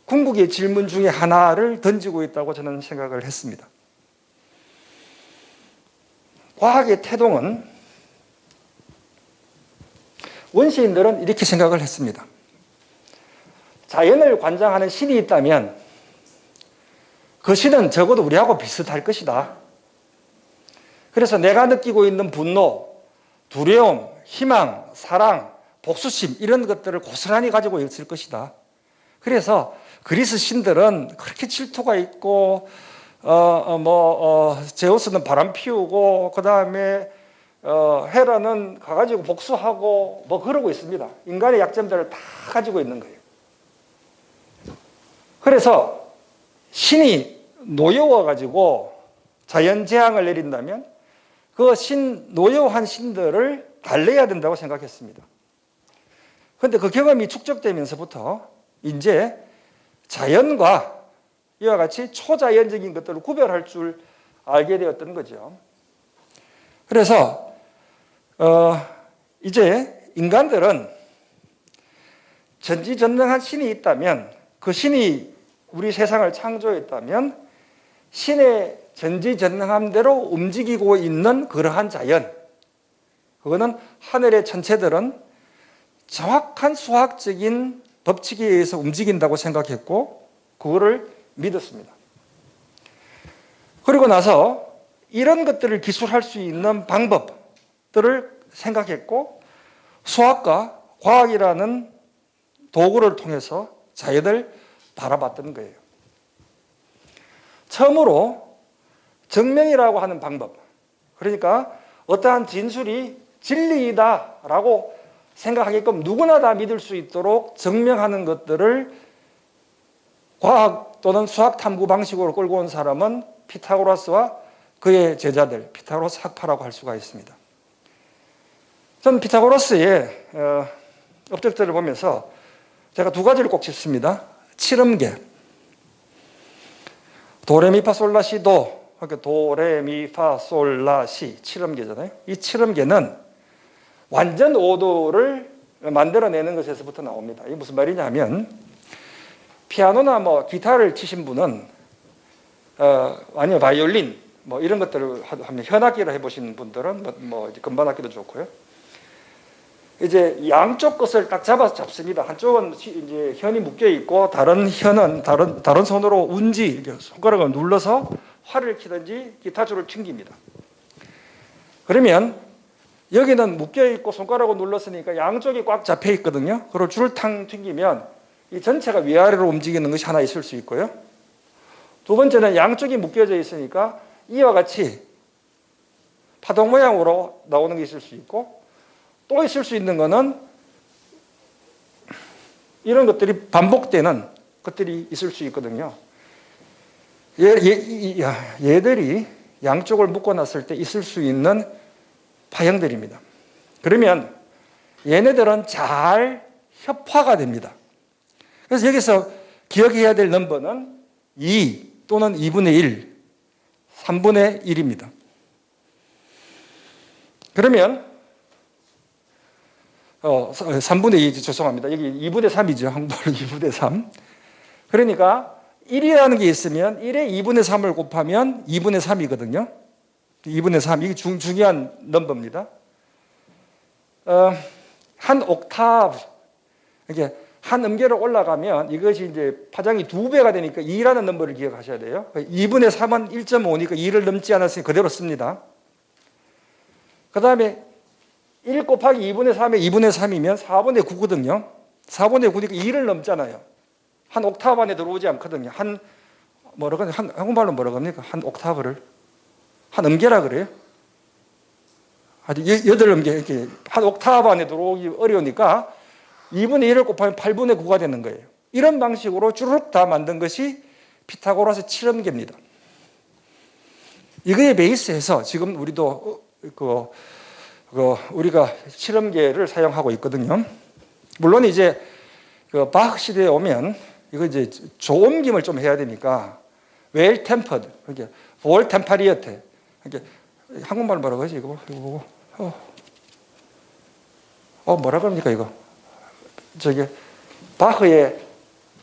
궁극의 질문 중에 하나를 던지고 있다고 저는 생각을 했습니다. 과학의 태동은 원시인들은 이렇게 생각을 했습니다. 자연을 관장하는 신이 있다면 그 신은 적어도 우리하고 비슷할 것이다. 그래서 내가 느끼고 있는 분노, 두려움, 희망, 사랑, 복수심 이런 것들을 고스란히 가지고 있을 것이다. 그래서 그리스 신들은 그렇게 질투가 있고 제우스는 바람 피우고 그 다음에 헤라는 가가지고 복수하고 뭐 그러고 있습니다. 인간의 약점들을 다 가지고 있는 거예요. 그래서 신이 노여워가지고 자연재앙을 내린다면 그 노여워한 신들을 달래야 된다고 생각했습니다. 그런데 그 경험이 축적되면서부터 이제 자연과 이와 같이 초자연적인 것들을 구별할 줄 알게 되었던 거죠. 그래서 이제 인간들은 전지전능한 신이 있다면 그 신이 우리 세상을 창조했다면 신의 전지전능함대로 움직이고 있는 그러한 자연, 그거는 하늘의 천체들은 정확한 수학적인 법칙에 의해서 움직인다고 생각했고 그거를 믿었습니다. 그리고 나서 이런 것들을 기술할 수 있는 방법들을 생각했고 수학과 과학이라는 도구를 통해서 자연을 바라봤던 거예요. 처음으로 증명이라고 하는 방법, 그러니까 어떠한 진술이 진리이다라고 생각하게끔 누구나 다 믿을 수 있도록 증명하는 것들을 과학 또는 수학 탐구 방식으로 끌고 온 사람은 피타고라스와 그의 제자들, 피타고라스 학파라고 할 수가 있습니다. 저는 피타고라스의 업적들을 보면서 제가 두 가지를 꼭 짚습니다. 칠음계, 도레미파솔라시도, 그러니까 도레미파솔라시 칠음계잖아요. 이 칠음계는 완전 오도를 만들어내는 것에서부터 나옵니다. 이게 무슨 말이냐면 피아노나 뭐 기타를 치신 분은 아니면 바이올린 뭐 이런 것들을 하면 현악기를 해보신 분들은 뭐 건반악기도 좋고요. 이제 양쪽 것을 딱 잡습니다. 한쪽은 이제 현이 묶여 있고 다른 현은 다른 손으로 운지 이렇게 손가락을 눌러서 활을 치든지 기타줄을 튕깁니다. 그러면 여기는 묶여 있고 손가락을 눌렀으니까 양쪽이 꽉 잡혀 있거든요. 그걸 줄을 탕 튕기면 이 전체가 위아래로 움직이는 것이 하나 있을 수 있고요. 두 번째는 양쪽이 묶여져 있으니까 이와 같이 파동 모양으로 나오는 게 있을 수 있고 또 있을 수 있는 거는 이런 것들이 반복되는 것들이 있을 수 있거든요. 얘들이 양쪽을 묶어놨을 때 있을 수 있는 파형들입니다. 그러면 얘네들은 잘 협화가 됩니다. 그래서 여기서 기억해야 될 넘버는 2 또는 2분의 1, 3분의 1입니다. 그러면 3분의 2, 죄송합니다. 여기 2분의 3이죠. 한국말로 2분의 3. 그러니까 1이라는 게 있으면 1에 2분의 3을 곱하면 2분의 3이거든요. 2분의 3, 이게 중요한 넘버입니다. 한 옥타브, 이게 한 음계로 올라가면 이것이 이제 파장이 2배가 되니까 2라는 넘버를 기억하셔야 돼요. 2분의 3은 1.5니까 2를 넘지 않았으니 그대로 씁니다. 그 다음에 1 곱하기 2분의 3에 2분의 3이면 4분의 9거든요. 4분의 9니까 2를 넘잖아요. 한 옥타브 안에 들어오지 않거든요. 한국말로 뭐라고 합니까? 한 옥타브를. 한 음계라 그래요. 아주 8음계, 이렇게 한 옥타브 안에 들어오기 어려우니까 2분의 1을 곱하면 8분의 9가 되는 거예요. 이런 방식으로 주르륵 다 만든 것이 피타고라스 7음계입니다. 이거에 베이스해서 지금 우리도 우리가 7음계를 사용하고 있거든요. 물론 이제 그 바흐 시대에 오면 이거 이제 조음김을 좀 해야 되니까 웰 템퍼드, 이렇게 볼 템파리어테, 이렇게 한국말 뭐라고 하지 이거 보고 뭐라 그럽니까 이거 저기 바흐의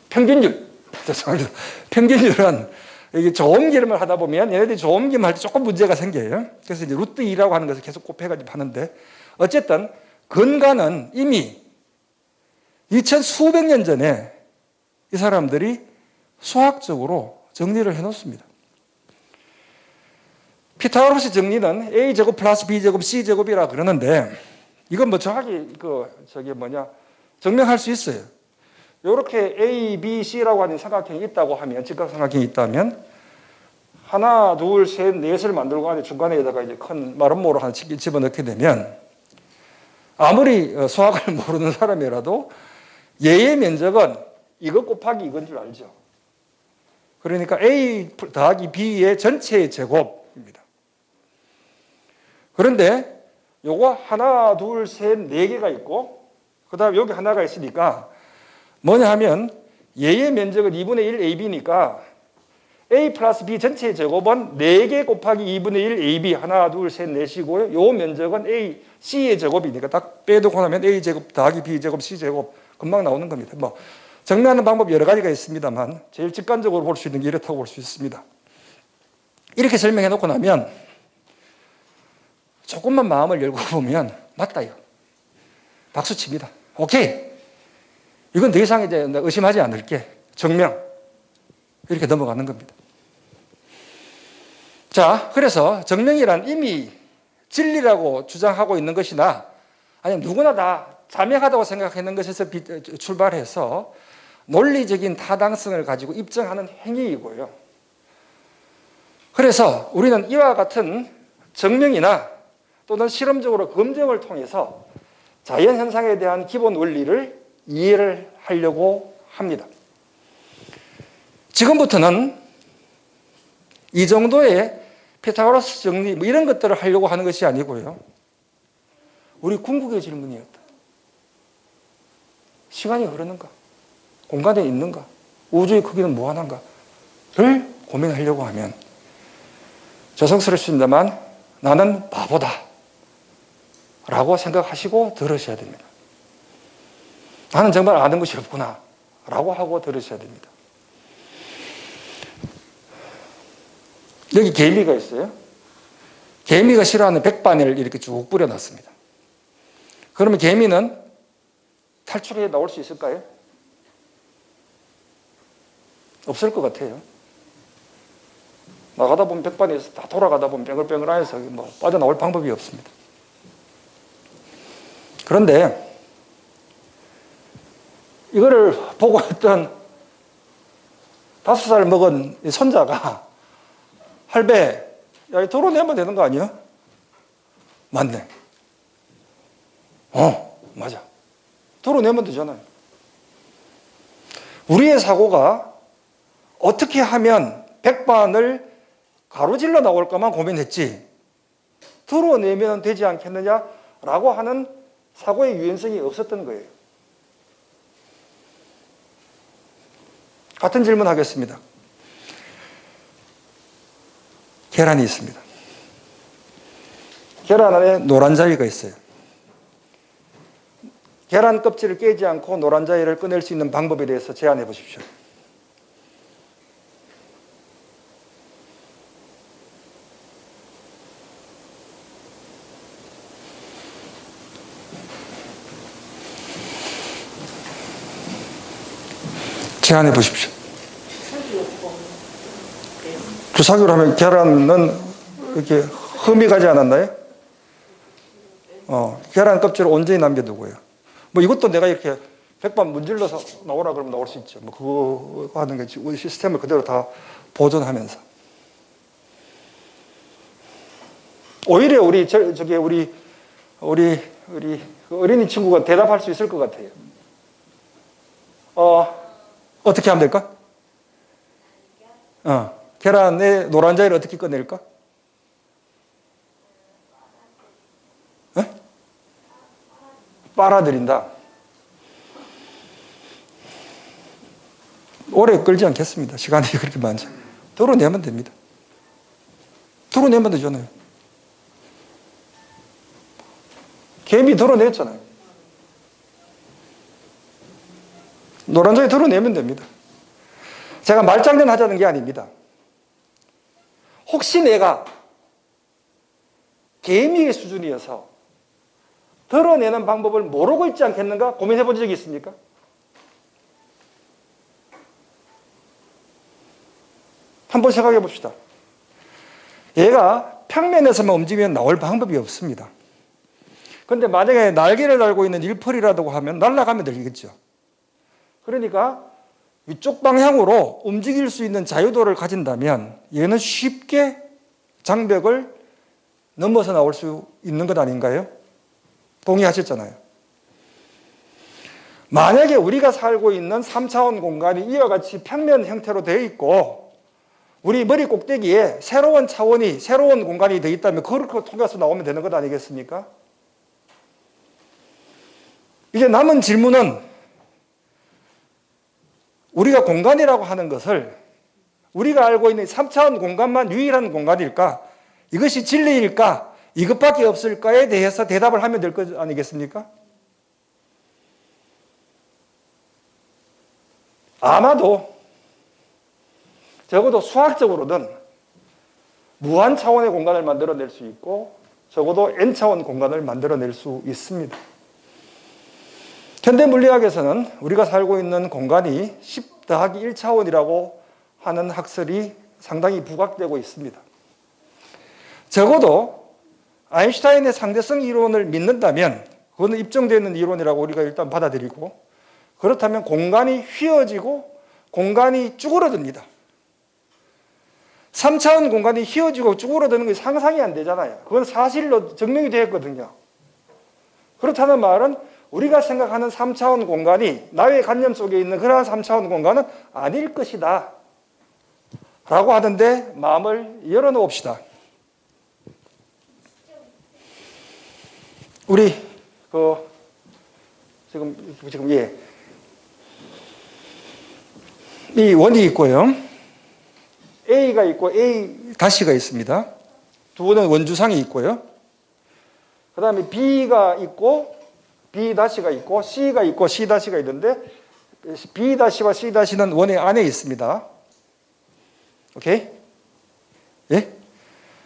평균율 죄송합니다. 평균율은 이게 조음기름을 하다 보면 얘네들이 조음기름 할 때 조금 문제가 생겨요. 그래서 이제 루트 2라고 하는 것을 계속 곱해가지고 하는데 어쨌든 근간은 이미 2000수백 년 전에 이 사람들이 수학적으로 정리를 해놓습니다. 피타고라스 정리는 A제곱 플러스 B제곱 C제곱이라 그러는데 이건 뭐 정확히 증명할 수 있어요. 이렇게 A, B, C라고 하는 삼각형이 있다고 하면, 직각삼각형이 있다면 하나, 둘, 셋, 넷을 만들고 안에 중간에다가 이제 큰 마름모로 하나 집어넣게 되면 아무리 수학을 모르는 사람이라도 얘의 면적은 이것 곱하기 이건 줄 알죠. 그러니까 A 더하기 B의 전체의 제곱입니다. 그런데 요거 하나, 둘, 셋, 네 개가 있고 그 다음에 여기 하나가 있으니까 뭐냐 하면 얘의 면적은 2분의 1 AB니까 A 플러스 B 전체의 제곱은 4개 곱하기 2분의 1 AB 하나, 둘, 셋, 넷이고요. 요 면적은 A, C의 제곱이니까 딱 빼놓고 나면 A제곱 더하기 B제곱 C제곱 금방 나오는 겁니다. 뭐 정리하는 방법이 여러 가지가 있습니다만 제일 직관적으로 볼 수 있는 게 이렇다고 볼 수 있습니다. 이렇게 설명해 놓고 나면 조금만 마음을 열고 보면 맞다 이거. 박수 칩니다. 오케이. 이건 더 이상 이제 의심하지 않을게. 증명. 이렇게 넘어가는 겁니다. 자, 그래서 증명이란 이미 진리라고 주장하고 있는 것이나 아니면 누구나 다 자명하다고 생각하는 것에서 출발해서 논리적인 타당성을 가지고 입증하는 행위이고요. 그래서 우리는 이와 같은 증명이나 또는 실험적으로 검증을 통해서 자연현상에 대한 기본 원리를 이해를 하려고 합니다. 지금부터는 이 정도의 피타고라스 정리 뭐 이런 것들을 하려고 하는 것이 아니고요. 우리 궁극의 질문이었다. 시간이 흐르는가? 공간에 있는가? 우주의 크기는 무한한가를 고민하려고 하면 죄송스럽습니다만 나는 바보다 라고 생각하시고 들으셔야 됩니다. 나는 정말 아는 것이 없구나 라고 하고 들으셔야 됩니다. 여기 개미가 있어요. 개미가 싫어하는 백반을 이렇게 쭉 뿌려놨습니다. 그러면 개미는 탈출해 나올 수 있을까요? 없을 것 같아요. 나가다 보면 백반에서 다 돌아가다 보면 뱅글뱅글하여서 뭐 빠져나올 방법이 없습니다. 그런데 이거를 보고 있던 5살 먹은 손자가 할배, 야, 도로내면 되는 거 아니야? 맞네. 맞아. 도로내면 되잖아요. 우리의 사고가 어떻게 하면 백반을 가로질러 나올까만 고민했지 도로내면 되지 않겠느냐라고 하는 사고의 유연성이 없었던 거예요. 같은 질문 하겠습니다. 계란이 있습니다. 계란 안에 노란자위가 있어요. 계란 껍질을 깨지 않고 노란자위를 꺼낼 수 있는 방법에 대해서 제안해 보십시오. 제안해 보십시오. 사주요법. 주사기로 하면 계란은 이렇게 흠이 가지 않았나요? 계란 껍질을 온전히 남겨두고요. 뭐 이것도 내가 이렇게 백반 문질러서 나오라 그러면 나올 수 있죠. 뭐 그거 하는 게 우리 시스템을 그대로 다 보존하면서. 오히려 우리 어린이 친구가 대답할 수 있을 것 같아요. 어떻게 하면 될까? 계란의 노란자리를 어떻게 꺼낼까? 빨아들인다. 오래 끌지 않겠습니다. 시간이 그렇게 많지. 덜어내면 됩니다. 덜어내면 되잖아요. 개미 덜어냈잖아요. 노란자리 덜어내면 됩니다. 제가 말장난 하자는 게 아닙니다. 혹시 내가 개미의 수준이어서 덜어내는 방법을 모르고 있지 않겠는가 고민해 본 적이 있습니까? 한번 생각해 봅시다. 얘가 평면에서만 움직이면 나올 방법이 없습니다. 그런데 만약에 날개를 달고 있는 일펄이라고 하면 날아가면 되겠죠. 그러니까 위쪽 방향으로 움직일 수 있는 자유도를 가진다면 얘는 쉽게 장벽을 넘어서 나올 수 있는 것 아닌가요? 동의하셨잖아요. 만약에 우리가 살고 있는 3차원 공간이 이와 같이 평면 형태로 되어 있고 우리 머리 꼭대기에 새로운 차원이, 새로운 공간이 되어 있다면 그걸 통해서 나오면 되는 것 아니겠습니까? 이제 남은 질문은 우리가 공간이라고 하는 것을 우리가 알고 있는 3차원 공간만 유일한 공간일까? 이것이 진리일까? 이것밖에 없을까에 대해서 대답을 하면 될 것 아니겠습니까? 아마도 적어도 수학적으로는 무한 차원의 공간을 만들어낼 수 있고 적어도 n차원 공간을 만들어낼 수 있습니다. 현대 물리학에서는 우리가 살고 있는 공간이 10 더하기 1차원이라고 하는 학설이 상당히 부각되고 있습니다. 적어도 아인슈타인의 상대성 이론을 믿는다면 그거는 입증되어 있는 이론이라고 우리가 일단 받아들이고 그렇다면 공간이 휘어지고 공간이 쭈그러듭니다. 3차원 공간이 휘어지고 쭈그러드는 게 상상이 안 되잖아요. 그건 사실로 증명이 되었거든요. 그렇다는 말은 우리가 생각하는 3차원 공간이 나의 관념 속에 있는 그러한 3차원 공간은 아닐 것이다 라고 하는데 마음을 열어놓읍시다. 우리 지금 이 원이 있고요. A가 있고 A 다시가 있습니다. 두 원은 원주상이 있고요. 그 다음에 B가 있고 B 다시가 있고 C가 있고 C 다시가 있는데 B 다시와 C 다시는 원의 안에 있습니다. 오케이? 예?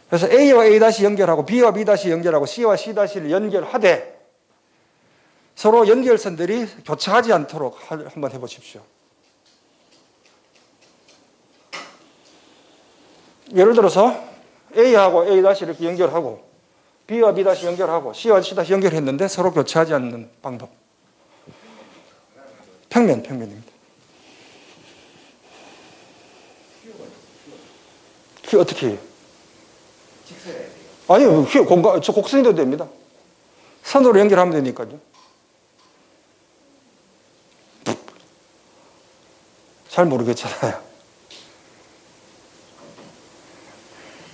그래서 A와 A 다시 연결하고 B와 B 다시 연결하고 C와 C 다시를 연결하되 서로 연결선들이 교차하지 않도록 한번 해보십시오. 예를 들어서 A하고 A 다시 이렇게 연결하고 B와 B 다시 연결하고 C와 C 다시 연결했는데 서로 교차하지 않는 방법. 평면입니다. 어떻게 해요? 아니요, 공간, 저 곡선이 됩니다. 선으로 연결하면 되니까요. 잘 모르겠잖아요.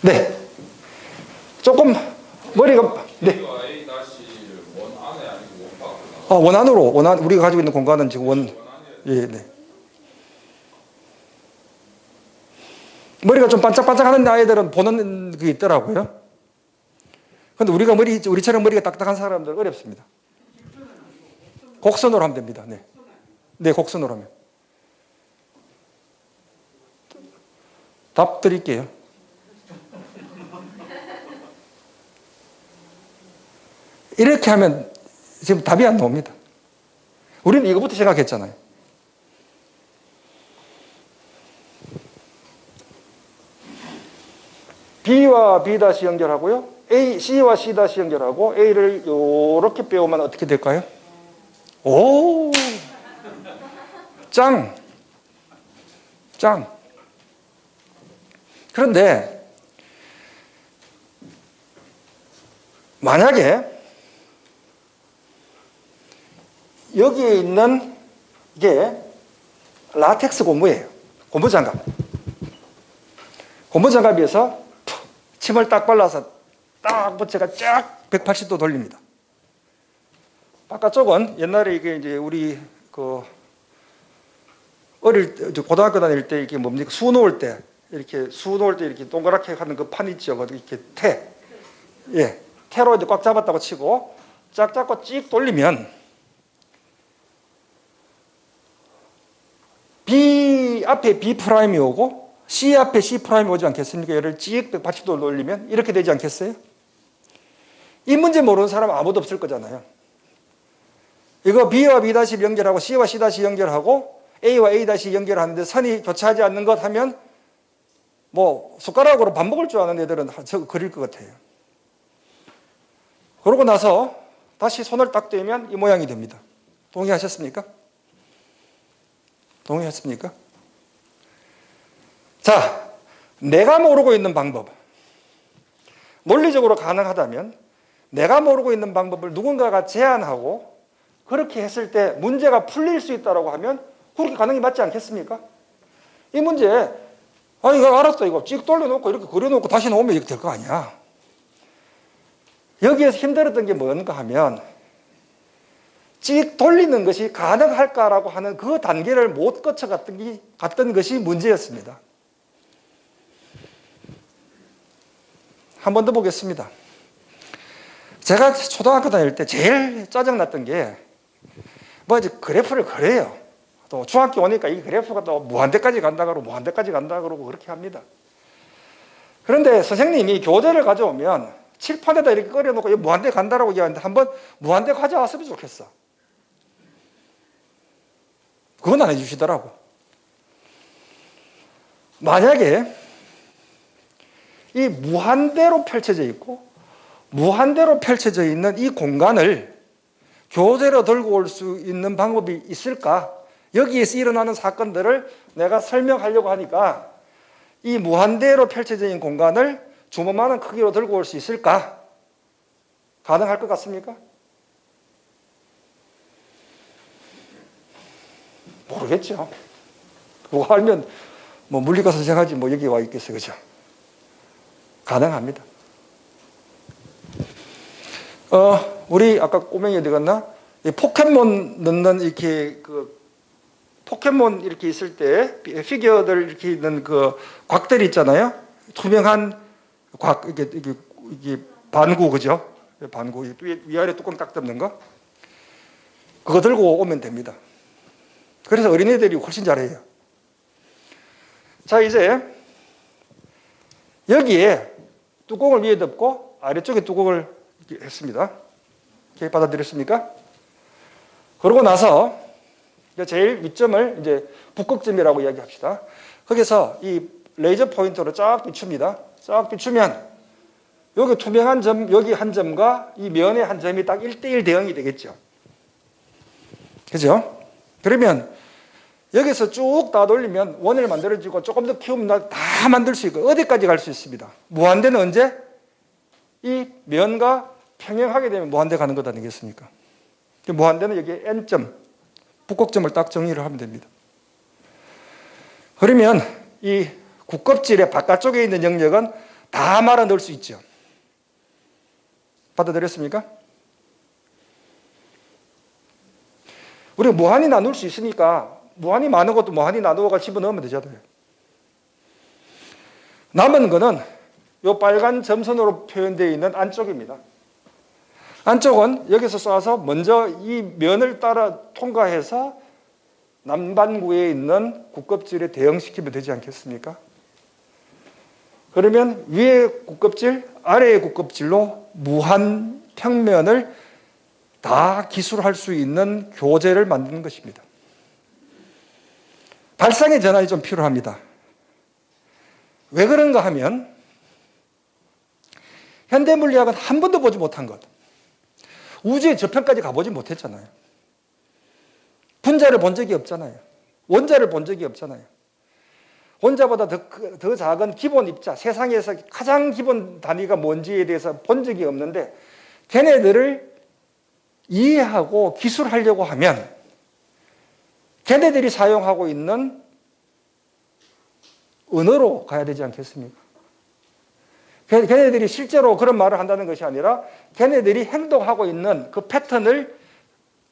네. 조금 머리가 네. 원 안으로 우리가 가지고 있는 공간은 지금 예, 네. 머리가 좀 반짝반짝하는 아이들은 보는 게 있더라고요. 근데 우리처럼 머리가 딱딱한 사람들은 어렵습니다. 곡선으로 하면 됩니다. 네. 네, 곡선으로 하면. 답 드릴게요. 이렇게 하면 지금 답이 안 나옵니다. 우리는 이거부터 생각했잖아요. B와 B 다시 연결하고요. C와 C 다시 연결하고 A를 이렇게 빼오면 어떻게 될까요? 오, 짱. 그런데 만약에 여기에 있는 이게 라텍스 고무예요. 고무장갑. 고무장갑에서 침을 딱 발라서 딱 제가 쫙 180도 돌립니다. 바깥쪽은 옛날에 이게 이제 우리 어릴 때, 고등학교 다닐 때 이게 뭡니까? 수 놓을 때 이렇게 동그랗게 하는 그 판 있죠. 이렇게 태로 이제 꽉 잡았다고 치고 쫙 잡고 찍 돌리면 B 앞에 B 프라임이 오고 C 앞에 C 프라임이 오지 않겠습니까? 얘를 찍 180도 돌리면 이렇게 되지 않겠어요? 이 문제 모르는 사람 아무도 없을 거잖아요. 이거 B와 B 다시 연결하고 C와 C 다시 연결하고 A와 A 다시 연결하는데 선이 교차하지 않는 것 하면 뭐 숟가락으로 밥 먹을 줄 아는 애들은 저 그릴 것 같아요. 그러고 나서 다시 손을 딱 대면 이 모양이 됩니다. 동의하셨습니까? 동의하셨습니까? 자, 내가 모르고 있는 방법. 논리적으로 가능하다면 내가 모르고 있는 방법을 누군가가 제안하고 그렇게 했을 때 문제가 풀릴 수 있다고 하면 그렇게 가능이 맞지 않겠습니까? 이 문제, 이거 알았어. 이거 찍 돌려놓고 이렇게 그려놓고 다시 놓으면 이렇게 될 거 아니야. 여기에서 힘들었던 게 뭔가 하면 찍 돌리는 것이 가능할까라고 하는 그 단계를 못 거쳐갔던 것이 문제였습니다. 한 번 더 보겠습니다. 제가 초등학교 다닐 때 제일 짜증났던 게 이제 그래프를 그려요. 또 중학교 오니까 이 그래프가 또 무한대까지 간다 그러고 무한대까지 간다 그러고 그렇게 합니다. 그런데 선생님이 교재를 가져오면 칠판에다 이렇게 그려놓고 무한대 간다라고 얘기하는데 한번 무한대 가져왔으면 좋겠어. 그건 안 해주시더라고. 만약에 이 무한대로 펼쳐져 있고 무한대로 펼쳐져 있는 이 공간을 교재로 들고 올 수 있는 방법이 있을까? 여기에서 일어나는 사건들을 내가 설명하려고 하니까 이 무한대로 펼쳐져 있는 공간을 주먹만한 크기로 들고 올 수 있을까? 가능할 것 같습니까? 모르겠죠. 그거 알면 뭐 물리과 선생하지 뭐 여기 와 있겠어요. 그죠? 가능합니다. 우리 아까 꼬맹이 어디 갔나? 포켓몬 넣는 이렇게 포켓몬 이렇게 있을 때 피규어들 이렇게 있는 그 곽들 있잖아요. 투명한 곽 이게 반구 그죠? 반구 위아래 뚜껑 딱 덮는 거. 그거 들고 오면 됩니다. 그래서 어린애들이 훨씬 잘해요. 자, 이제 여기에 뚜껑을 위에 덮고 아래쪽에 뚜껑을 이렇게 했습니다. 이렇게 받아들였습니까? 그러고 나서 제일 밑점을 이제 북극점이라고 이야기합시다. 거기서 이 레이저 포인터로 쫙 비춥니다. 쫙 비추면 여기 투명한 점, 여기 한 점과 이 면의 한 점이 딱 1:1 대응이 되겠죠. 그죠? 그러면 여기서 쭉 다 돌리면 원을 만들어지고 조금 더 키우면 다 만들 수 있고 어디까지 갈 수 있습니다. 무한대는 언제? 이 면과 평행하게 되면 무한대 가는 것 아니겠습니까? 무한대는 여기에 N점, 북극점을 딱 정의를 하면 됩니다. 그러면 이 국껍질의 바깥쪽에 있는 영역은 다 말아 넣을 수 있죠. 받아들였습니까? 우리가 무한히 나눌 수 있으니까 무한히 많은 것도 무한히 나누어가 집어넣으면 되잖아요. 남은 거는 이 빨간 점선으로 표현되어 있는 안쪽입니다. 안쪽은 여기서 쏴서 먼저 이 면을 따라 통과해서 남반구에 있는 국껍질에 대응시키면 되지 않겠습니까? 그러면 위의 국껍질, 아래의 국껍질로 무한 평면을 다 기술할 수 있는 교재를 만드는 것입니다. 발상의 전환이 좀 필요합니다. 왜 그런가 하면 현대물리학은 한 번도 보지 못한 것. 우주의 저편까지 가보지 못했잖아요. 분자를 본 적이 없잖아요. 원자를 본 적이 없잖아요. 원자보다 더 작은 기본 입자, 세상에서 가장 기본 단위가 뭔지에 대해서 본 적이 없는데 걔네들을 이해하고 기술하려고 하면 걔네들이 사용하고 있는 언어로 가야 되지 않겠습니까? 걔네들이 실제로 그런 말을 한다는 것이 아니라 걔네들이 행동하고 있는 그 패턴을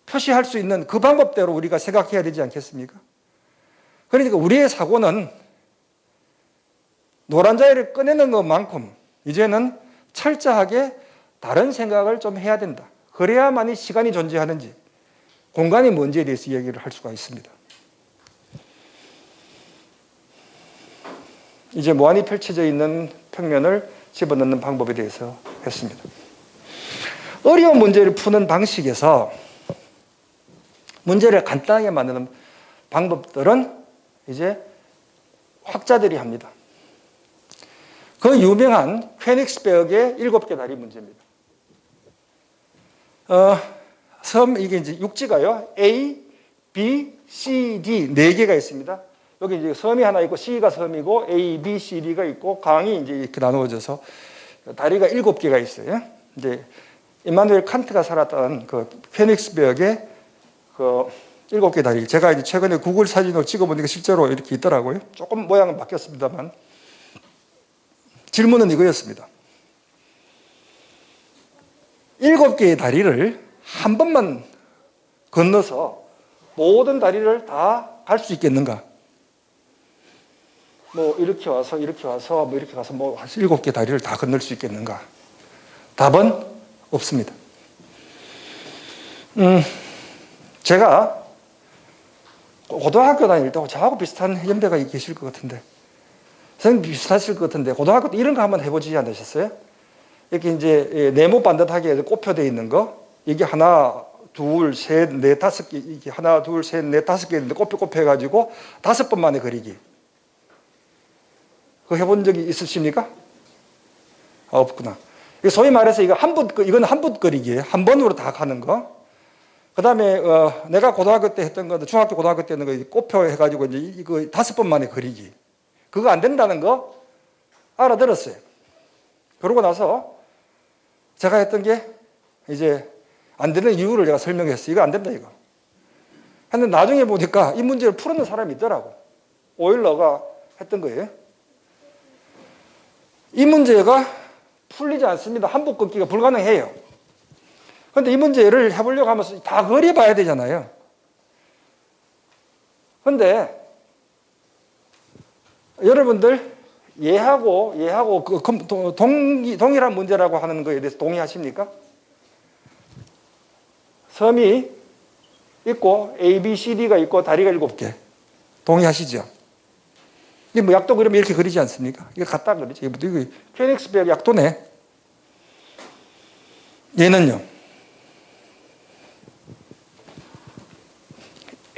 표시할 수 있는 그 방법대로 우리가 생각해야 되지 않겠습니까? 그러니까 우리의 사고는 노란 자리를 꺼내는 것만큼 이제는 철저하게 다른 생각을 좀 해야 된다. 그래야만이 시간이 존재하는지 공간이 뭔지에 대해서 이야기를 할 수가 있습니다. 이제 무한히 펼쳐져 있는 평면을 집어넣는 방법에 대해서 했습니다. 어려운 문제를 푸는 방식에서 문제를 간단하게 만드는 방법들은 이제 학자들이 합니다. 그 유명한 퀘닉스베르크의 7개 다리 문제입니다. 이게 이제 육지가요. A, B, C, D 4개가 있습니다. 여기 이제 섬이 하나 있고 C가 섬이고 A, B, C, D가 있고 강이 이제 이렇게 나누어져서 다리가 7개가 있어요. 이제 임마누엘 칸트가 살았던 그 퀘닉스베르크의 그 7개 다리. 제가 이제 최근에 구글 사진으로 찍어보니까 실제로 이렇게 있더라고요. 조금 모양은 바뀌었습니다만. 질문은 이거였습니다. 7개의 다리를 한 번만 건너서 모든 다리를 다 갈 수 있겠는가? 뭐 이렇게 와서 이렇게 와서 뭐 이렇게 가서 뭐 7개 다리를 다 건널 수 있겠는가? 답은 없습니다. 제가 고등학교 다닐 때 저하고 비슷한 연배가 계실 것 같은데 선생님 비슷하실 것 같은데 고등학교 때 이런 거 한번 해보지 않으셨어요? 이렇게 이제 네모 반듯하게 꼽혀져 있는 거 이게 하나 둘 셋 넷 다섯 개 이게 하나 둘 셋 넷 다섯 개 있는데 꼽혀 해가지고 5번 만에 그리기. 그거 해본 적이 있으십니까? 없구나. 소위 말해서 이거 이건 한 붓 그리기예요. 한 번으로 다 가는 거. 그 다음에 내가 고등학교 때 했던 거, 중학교 고등학교 때 했는 거 꼽혀 해가지고 이제 이거 5번 만에 그리기. 그거 안 된다는 거 알아들었어요. 그러고 나서 제가 했던 게 이제 안 되는 이유를 제가 설명했어요. 이거 안 된다 이거. 근데 나중에 보니까 이 문제를 풀어낸 사람이 있더라고. 오일러가 했던 거예요. 이 문제가 풀리지 않습니다. 한 붓 긋기가 불가능해요. 그런데 이 문제를 해보려고 하면서 다 그려봐야 되잖아요. 그런데 여러분들 얘하고 동일한 문제라고 하는 거에 대해서 동의하십니까? 섬이 있고 A, B, C, D가 있고 다리가 7개. 동의하시죠? 이게 뭐 약도 그리면 이렇게 그리지 않습니까? 이거 갖다 그리죠. 이거 퀘닉스베르크 약도네. 얘는요.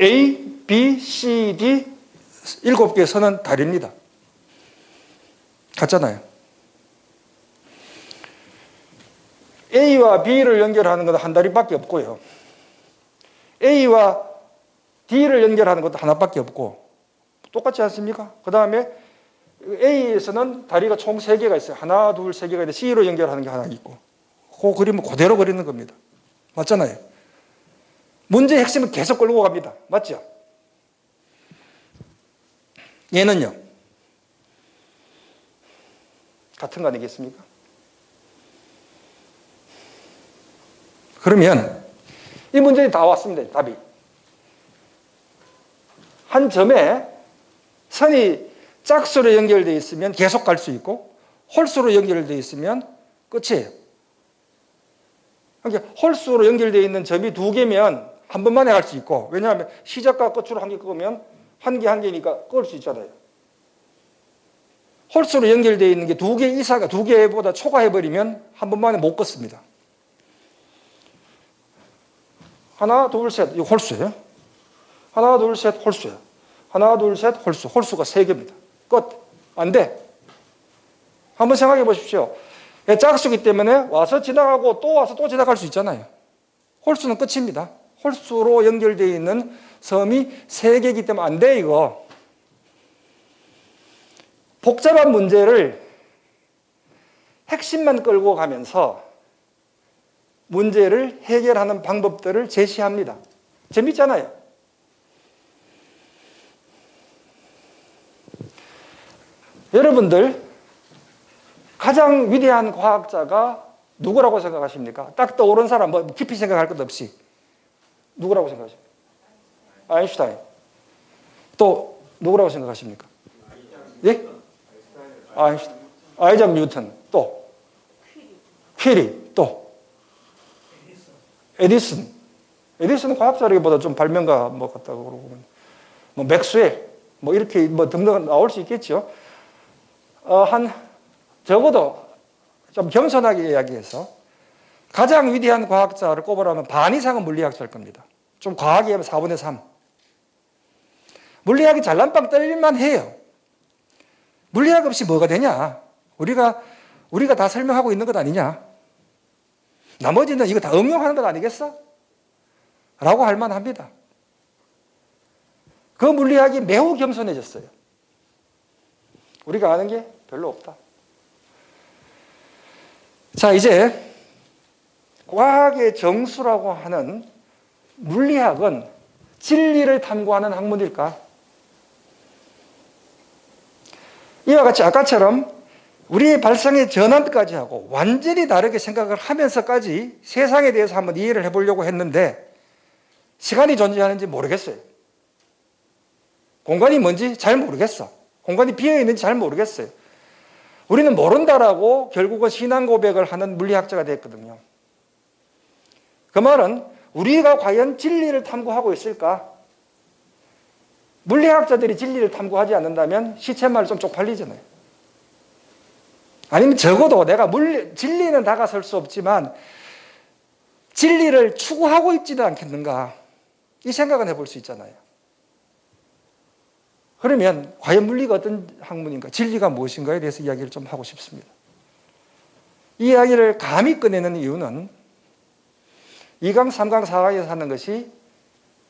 A, B, C, D 7개의 선은 다리입니다. 같잖아요. A와 B를 연결하는 건 한 다리밖에 없고요. A와 D를 연결하는 것도 하나밖에 없고 똑같지 않습니까? 그 다음에 A에서는 다리가 총 3개가 있어요. 하나, 둘, 3개가 있는데 C로 연결하는 게 하나 있고 그 그림은 그대로 그리는 겁니다. 맞잖아요. 문제의 핵심은 계속 끌고 갑니다. 맞죠? 얘는요. 같은 거 아니겠습니까? 그러면 이 문제는 다 왔습니다. 답이. 한 점에 선이 짝수로 연결되어 있으면 계속 갈 수 있고 홀수로 연결되어 있으면 끝이에요. 그러니까 홀수로 연결되어 있는 점이 2개면 한 번만에 갈 수 있고 왜냐하면 시작과 끝으로 한 개 끄면 한 개니까 끌 수 있잖아요. 홀수로 연결되어 있는 게 2개 이상가 2개보다 초과해버리면 한 번만에 못 껐습니다. 하나, 둘, 셋. 이거 홀수예요. 하나, 둘, 셋. 홀수예요. 하나, 둘, 셋. 홀수. 홀수가 3개입니다. 끝. 안 돼. 한번 생각해 보십시오. 짝수기 때문에 와서 지나가고 또 와서 또 지나갈 수 있잖아요. 홀수는 끝입니다. 홀수로 연결되어 있는 섬이 3개이기 때문에 안 돼, 이거. 복잡한 문제를 핵심만 끌고 가면서 문제를 해결하는 방법들을 제시합니다. 재밌잖아요. 여러분들 가장 위대한 과학자가 누구라고 생각하십니까? 딱 떠오른 사람, 뭐 깊이 생각할 것 없이 누구라고 생각하십니까? 아인슈타인. 또 누구라고 생각하십니까? 예? 아인슈타인. 아이작 뉴턴. 또 퀴리. 또 에디슨. 에디슨은 과학자라기보다 좀 발명가 뭐 같다고 그러고, 뭐 맥스웰, 뭐 이렇게 뭐 등등 나올 수 있겠죠. 적어도 좀 겸손하게 이야기해서 가장 위대한 과학자를 꼽으라면 반 이상은 물리학자일 겁니다. 좀 과하게 하면 4분의 3. 물리학이 잘난빵 떨릴만 해요. 물리학 없이 뭐가 되냐? 우리가 다 설명하고 있는 것 아니냐? 나머지는 이거 다 응용하는 것 아니겠어? 라고 할 만합니다. 그 물리학이 매우 겸손해졌어요. 우리가 아는 게 별로 없다. 자, 이제 과학의 정수라고 하는 물리학은 진리를 탐구하는 학문일까? 이와 같이 아까처럼 우리의 발상의 전환까지 하고 완전히 다르게 생각을 하면서까지 세상에 대해서 한번 이해를 해보려고 했는데 시간이 존재하는지 모르겠어요. 공간이 뭔지 잘 모르겠어. 공간이 비어있는지 잘 모르겠어요. 우리는 모른다라고 결국은 신앙 고백을 하는 물리학자가 됐거든요. 그 말은 우리가 과연 진리를 탐구하고 있을까? 물리학자들이 진리를 탐구하지 않는다면 시체말 좀 쪽팔리잖아요. 아니면 적어도 내가 진리는 다가설 수 없지만 진리를 추구하고 있지도 않겠는가? 이 생각은 해볼 수 있잖아요. 그러면 과연 물리가 어떤 학문인가, 진리가 무엇인가에 대해서 이야기를 좀 하고 싶습니다. 이 이야기를 감히 꺼내는 이유는 2강, 3강, 4강에서 하는 것이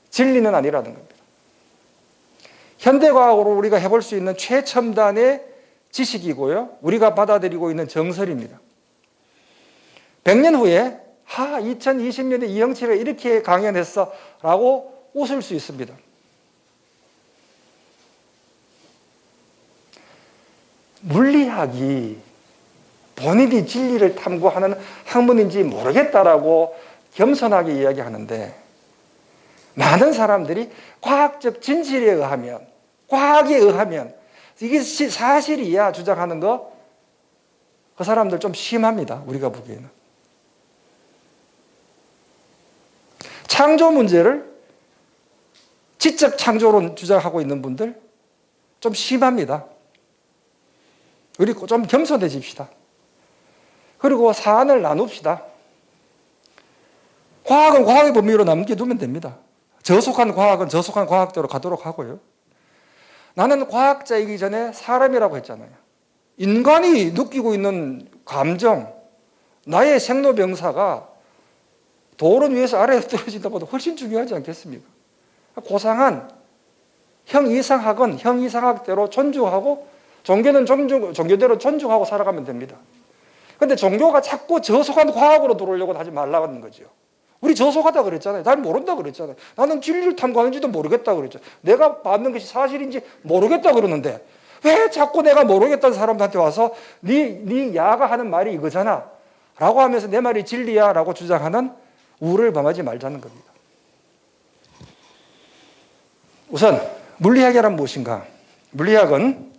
진리는 아니라는 겁니다. 현대과학으로 우리가 해볼 수 있는 최첨단의 지식이고요. 우리가 받아들이고 있는 정설입니다. 100년 후에 2020년에 이영철이 이렇게 강연했어 라고 웃을 수 있습니다. 물리학이 본인이 진리를 탐구하는 학문인지 모르겠다라고 겸손하게 이야기하는데 많은 사람들이 과학적 진실에 의하면, 과학에 의하면 이게 사실이야 주장하는 거, 그 사람들 좀 심합니다. 우리가 보기에는. 창조 문제를 지적 창조론 주장하고 있는 분들 좀 심합니다. 우리 좀 겸손해집시다. 그리고 사안을 나눕시다. 과학은 과학의 범위로 남겨두면 됩니다. 저속한 과학은 저속한 과학대로 가도록 하고요. 나는 과학자이기 전에 사람이라고 했잖아요. 인간이 느끼고 있는 감정, 나의 생로병사가 도른 위에서 아래로 떨어진다보다 훨씬 중요하지 않겠습니까? 고상한 형이상학은 형이상학대로 존중하고 종교는 종교대로 존중하고 살아가면 됩니다. 그런데 종교가 자꾸 저속한 과학으로 들어오려고 하지 말라는 거죠. 우리 저속하다 그랬잖아요. 잘 모른다 그랬잖아요. 나는 진리를 탐구하는지도 모르겠다 그랬죠. 내가 받는 것이 사실인지 모르겠다 그러는데 왜 자꾸 내가 모르겠다는 사람들한테 와서 네 야가 하는 말이 이거잖아 라고 하면서 내 말이 진리야 라고 주장하는 우를 범하지 말자는 겁니다. 우선 물리학이란 무엇인가? 물리학은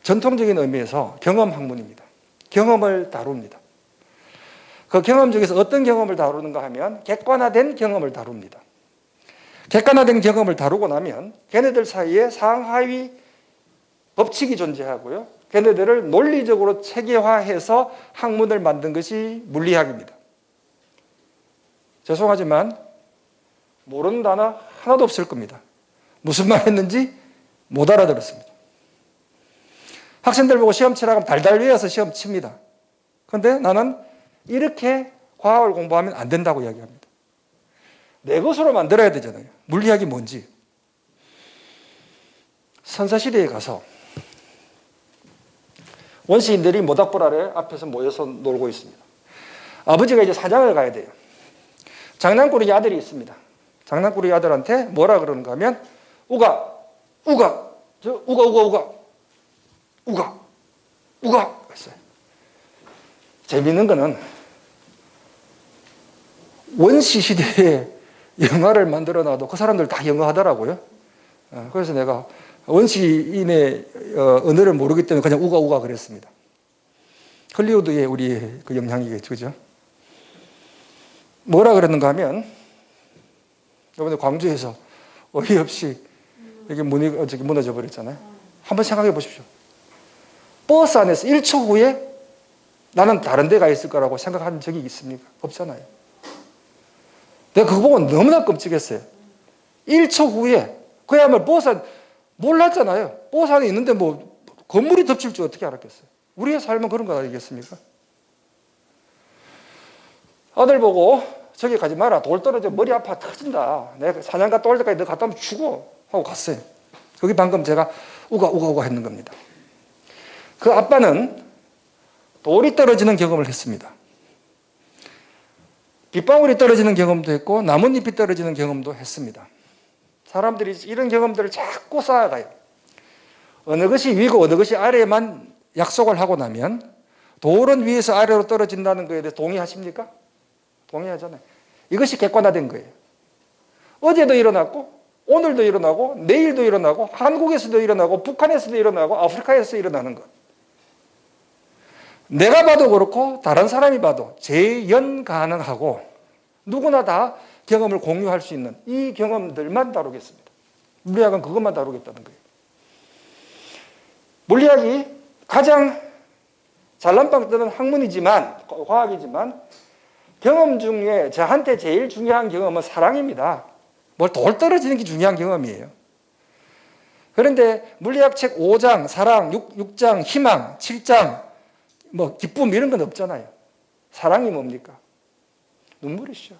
전통적인 의미에서 경험 학문입니다. 경험을 다룹니다. 그 경험 중에서 어떤 경험을 다루는가 하면 객관화된 경험을 다룹니다. 객관화된 경험을 다루고 나면 걔네들 사이에 상하위 법칙이 존재하고요. 걔네들을 논리적으로 체계화해서 학문을 만든 것이 물리학입니다. 죄송하지만 모르는 단어 하나도 없을 겁니다. 무슨 말 했는지 못 알아들었습니다. 학생들 보고 시험 치라고 하면 달달 외워서 시험 칩니다. 그런데 나는 이렇게 과학을 공부하면 안 된다고 이야기합니다. 내 것으로 만들어야 되잖아요. 물리학이 뭔지. 선사시대에 가서 원시인들이 모닥불 아래 앞에서 모여서 놀고 있습니다. 아버지가 이제 사냥을 가야 돼요. 장난꾸러기 아들이 있습니다. 장난꾸러기 아들한테 뭐라 그러는가 하면 우가, 우가, 저 우가, 우가, 우가, 우가, 우가 했어요. 재미있는 거는 원시 시대에 영화를 만들어 놔도 그 사람들 다 영어 하더라고요. 그래서 내가 원시인의 언어를 모르기 때문에 그냥 우가 우가 그랬습니다. 헐리우드의 우리 그 영향이겠죠, 그죠? 뭐라 그랬는가 하면 이번에 광주에서 어이없이 이게 문이 무너져 버렸잖아요. 한번 생각해 보십시오. 버스 안에서 1초 후에 나는 다른 데 가 있을 거라고 생각한 적이 있습니까? 없잖아요. 내가 그거 보고 너무나 끔찍했어요. 1초 후에 그야말로 버스 안 몰랐잖아요. 버스 안에 있는데 뭐 건물이 덮칠 줄 어떻게 알았겠어요? 우리의 삶은 그런 거 아니겠습니까? 아들 보고 저기 가지 마라. 돌 떨어져 머리 아파 터진다. 내가 사냥 갔다 올 때까지 너 갔다 오면 죽어. 하고 갔어요. 거기 방금 제가 우가 우가 우가 했는 겁니다. 그 아빠는 돌이 떨어지는 경험을 했습니다. 빗방울이 떨어지는 경험도 했고 나뭇잎이 떨어지는 경험도 했습니다. 사람들이 이런 경험들을 자꾸 쌓아가요. 어느 것이 위고 어느 것이 아래에만 약속을 하고 나면 돌은 위에서 아래로 떨어진다는 것에 대해 동의하십니까? 동의하잖아요. 이것이 객관화된 거예요. 어제도 일어났고 오늘도 일어나고 내일도 일어나고 한국에서도 일어나고 북한에서도 일어나고 아프리카에서 일어나는 것. 내가 봐도 그렇고 다른 사람이 봐도 재연 가능하고 누구나 다 경험을 공유할 수 있는 이 경험들만 다루겠습니다. 물리학은 그것만 다루겠다는 거예요. 물리학이 가장 잘난방 뜨는 학문이지만 과학이지만 경험 중에 저한테 제일 중요한 경험은 사랑입니다. 뭘 돌 떨어지는 게 중요한 경험이에요. 그런데 물리학 책 5장 사랑, 6장 희망, 7장 뭐 기쁨 이런 건 없잖아요. 사랑이 뭡니까? 눈물이죠.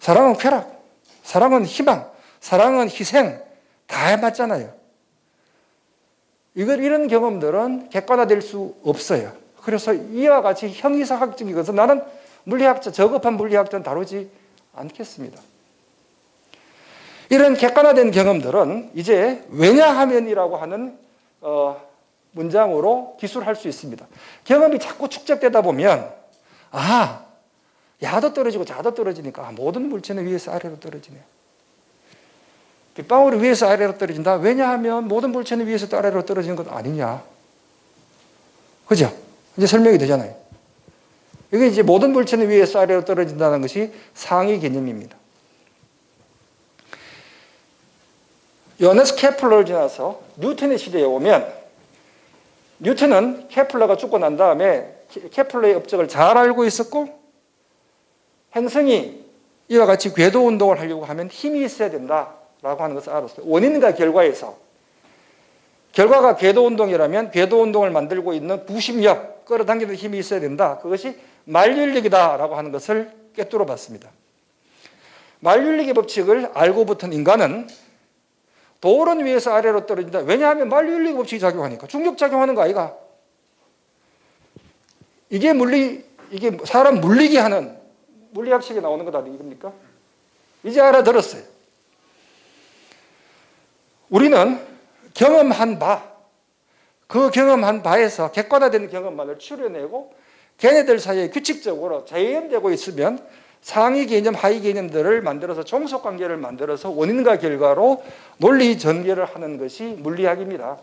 사랑은 쾌락, 사랑은 희망, 사랑은 희생 다 맞잖아요. 이런 경험들은 객관화될 수 없어요. 그래서 이와 같이 형이상학적인 것은 나는 물리학자, 저급한 물리학자는 다루지 않겠습니다. 이런 객관화된 경험들은 이제 왜냐하면이라고 하는 문장으로 기술할 수 있습니다. 경험이 자꾸 축적되다 보면 야도 떨어지고 자도 떨어지니까 모든 물체는 위에서 아래로 떨어지네요. 빗방울이 위에서 아래로 떨어진다. 왜냐하면 모든 물체는 위에서 아래로 떨어지는 것 아니냐. 그죠? 이제 설명이 되잖아요. 이게 이제 모든 물체는 위에서 아래로 떨어진다는 것이 상위 개념입니다. 요하네스 케플러를 지나서 뉴턴의 시대에 오면 뉴턴은 케플러가 죽고 난 다음에 케플러의 업적을 잘 알고 있었고 행성이 이와 같이 궤도 운동을 하려고 하면 힘이 있어야 된다라고 하는 것을 알았어요. 원인과 결과에서 결과가 궤도 운동이라면 궤도 운동을 만들고 있는 부심력, 끌어당기는 힘이 있어야 된다. 그것이 만류인력이다라고 하는 것을 꿰뚫어 봤습니다. 만류인력의 법칙을 알고부터 인간은 돌은 위에서 아래로 떨어진다. 왜냐하면 만류인력의 법칙이 작용하니까. 중력작용하는 거 아이가? 이게 사람 물리게 하는 물리학식에 나오는 것 아닙니까? 이제 알아들었어요. 우리는 경험한 그 경험한 바에서 객관화된 경험만을 추려내고 걔네들 사이에 규칙적으로 재현되고 있으면 상위 개념, 하위 개념들을 만들어서 종속관계를 만들어서 원인과 결과로 논리 전개를 하는 것이 물리학입니다.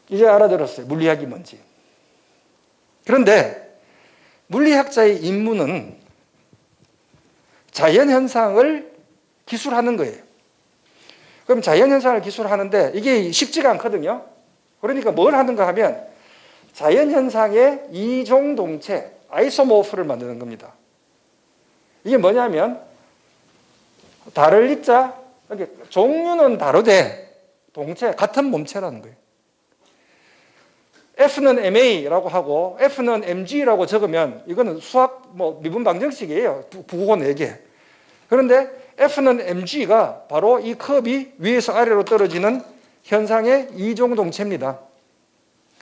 이제 알아들었어요. 물리학이 뭔지. 그런데 물리학자의 임무는 자연현상을 기술하는 거예요. 그럼 자연현상을 기술하는데 이게 쉽지가 않거든요. 그러니까 뭘 하는가 하면 자연현상의 이종동체, 아이소모프를 만드는 겁니다. 이게 뭐냐면 다를 이자, 종류는 다르되 동체, 같은 몸체라는 거예요. F는 MA라고 하고 F는 MG라고 적으면 이거는 수학 미분 방정식이에요. 부호 4개. 그런데 F는 MG가 바로 이 컵이 위에서 아래로 떨어지는 현상의 이종동체입니다.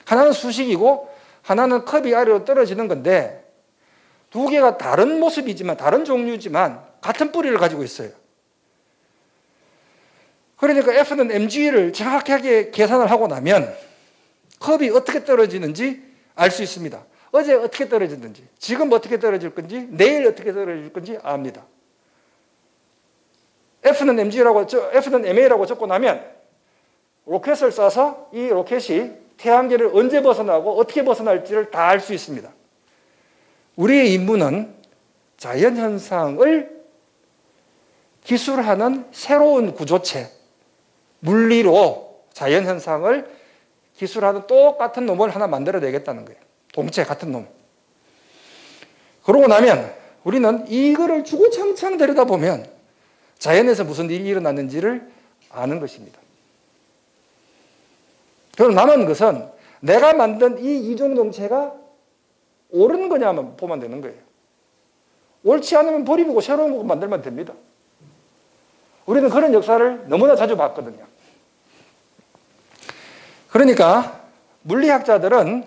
하나는 수식이고 하나는 컵이 아래로 떨어지는 건데 두 개가 다른 모습이지만 다른 종류지만 같은 뿌리를 가지고 있어요. 그러니까 F는 MG를 정확하게 계산을 하고 나면 컵이 어떻게 떨어지는지 알 수 있습니다. 어제 어떻게 떨어졌는지, 지금 어떻게 떨어질 건지, 내일 어떻게 떨어질 건지 압니다. F는 MA라고 적고 나면 로켓을 쏴서 이 로켓이 태양계를 언제 벗어나고 어떻게 벗어날지를 다 알 수 있습니다. 우리의 임무는 자연현상을 기술하는 새로운 구조체, 물리로 자연현상을 기술하는 똑같은 놈을 하나 만들어내겠다는 거예요. 동체 같은 놈. 그러고 나면 우리는 이거를 주구장창 들여다보면 자연에서 무슨 일이 일어났는지를 아는 것입니다. 그럼 남은 것은 내가 만든 이 이종동체가 옳은 거냐만 보면 되는 거예요. 옳지 않으면 버리고 새로운 거 만들면 됩니다. 우리는 그런 역사를 너무나 자주 봤거든요. 그러니까 물리학자들은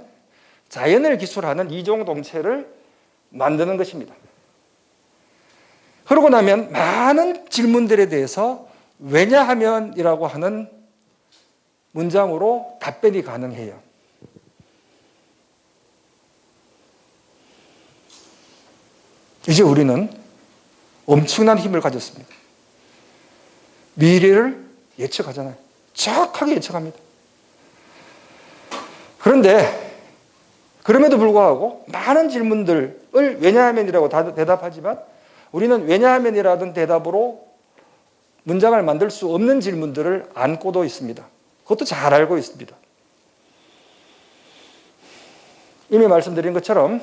자연을 기술하는 이종동체를 만드는 것입니다. 그러고 나면 많은 질문들에 대해서 왜냐하면이라고 하는 문장으로 답변이 가능해요. 이제 우리는 엄청난 힘을 가졌습니다. 미래를 예측하잖아요. 정확하게 예측합니다. 그런데 그럼에도 불구하고 많은 질문들을 왜냐하면이라고 대답하지만 우리는 왜냐하면이라는 대답으로 문장을 만들 수 없는 질문들을 안고도 있습니다. 그것도 잘 알고 있습니다. 이미 말씀드린 것처럼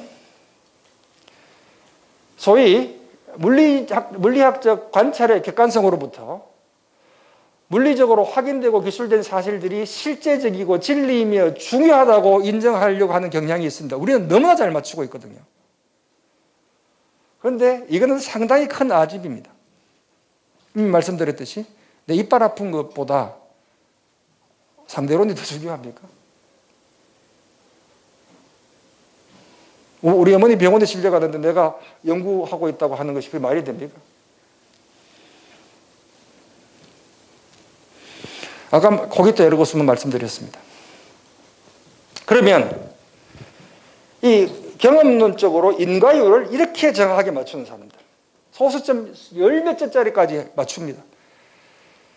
소위 물리학적 관찰의 객관성으로부터 물리적으로 확인되고 기술된 사실들이 실제적이고 진리이며 중요하다고 인정하려고 하는 경향이 있습니다. 우리는 너무나 잘 맞추고 있거든요. 그런데 이거는 상당히 큰 아집입니다. 이미 말씀드렸듯이 내 이빨 아픈 것보다 상대론이 더 중요합니까? 우리 어머니 병원에 실려가는데 내가 연구하고 있다고 하는 것이 그게 말이 됩니까? 아까 코기타 에르고스문 말씀드렸습니다. 그러면 이 경험론적으로 인과율을 이렇게 정확하게 맞추는 사람들, 소수점 열 몇 점짜리까지 맞춥니다.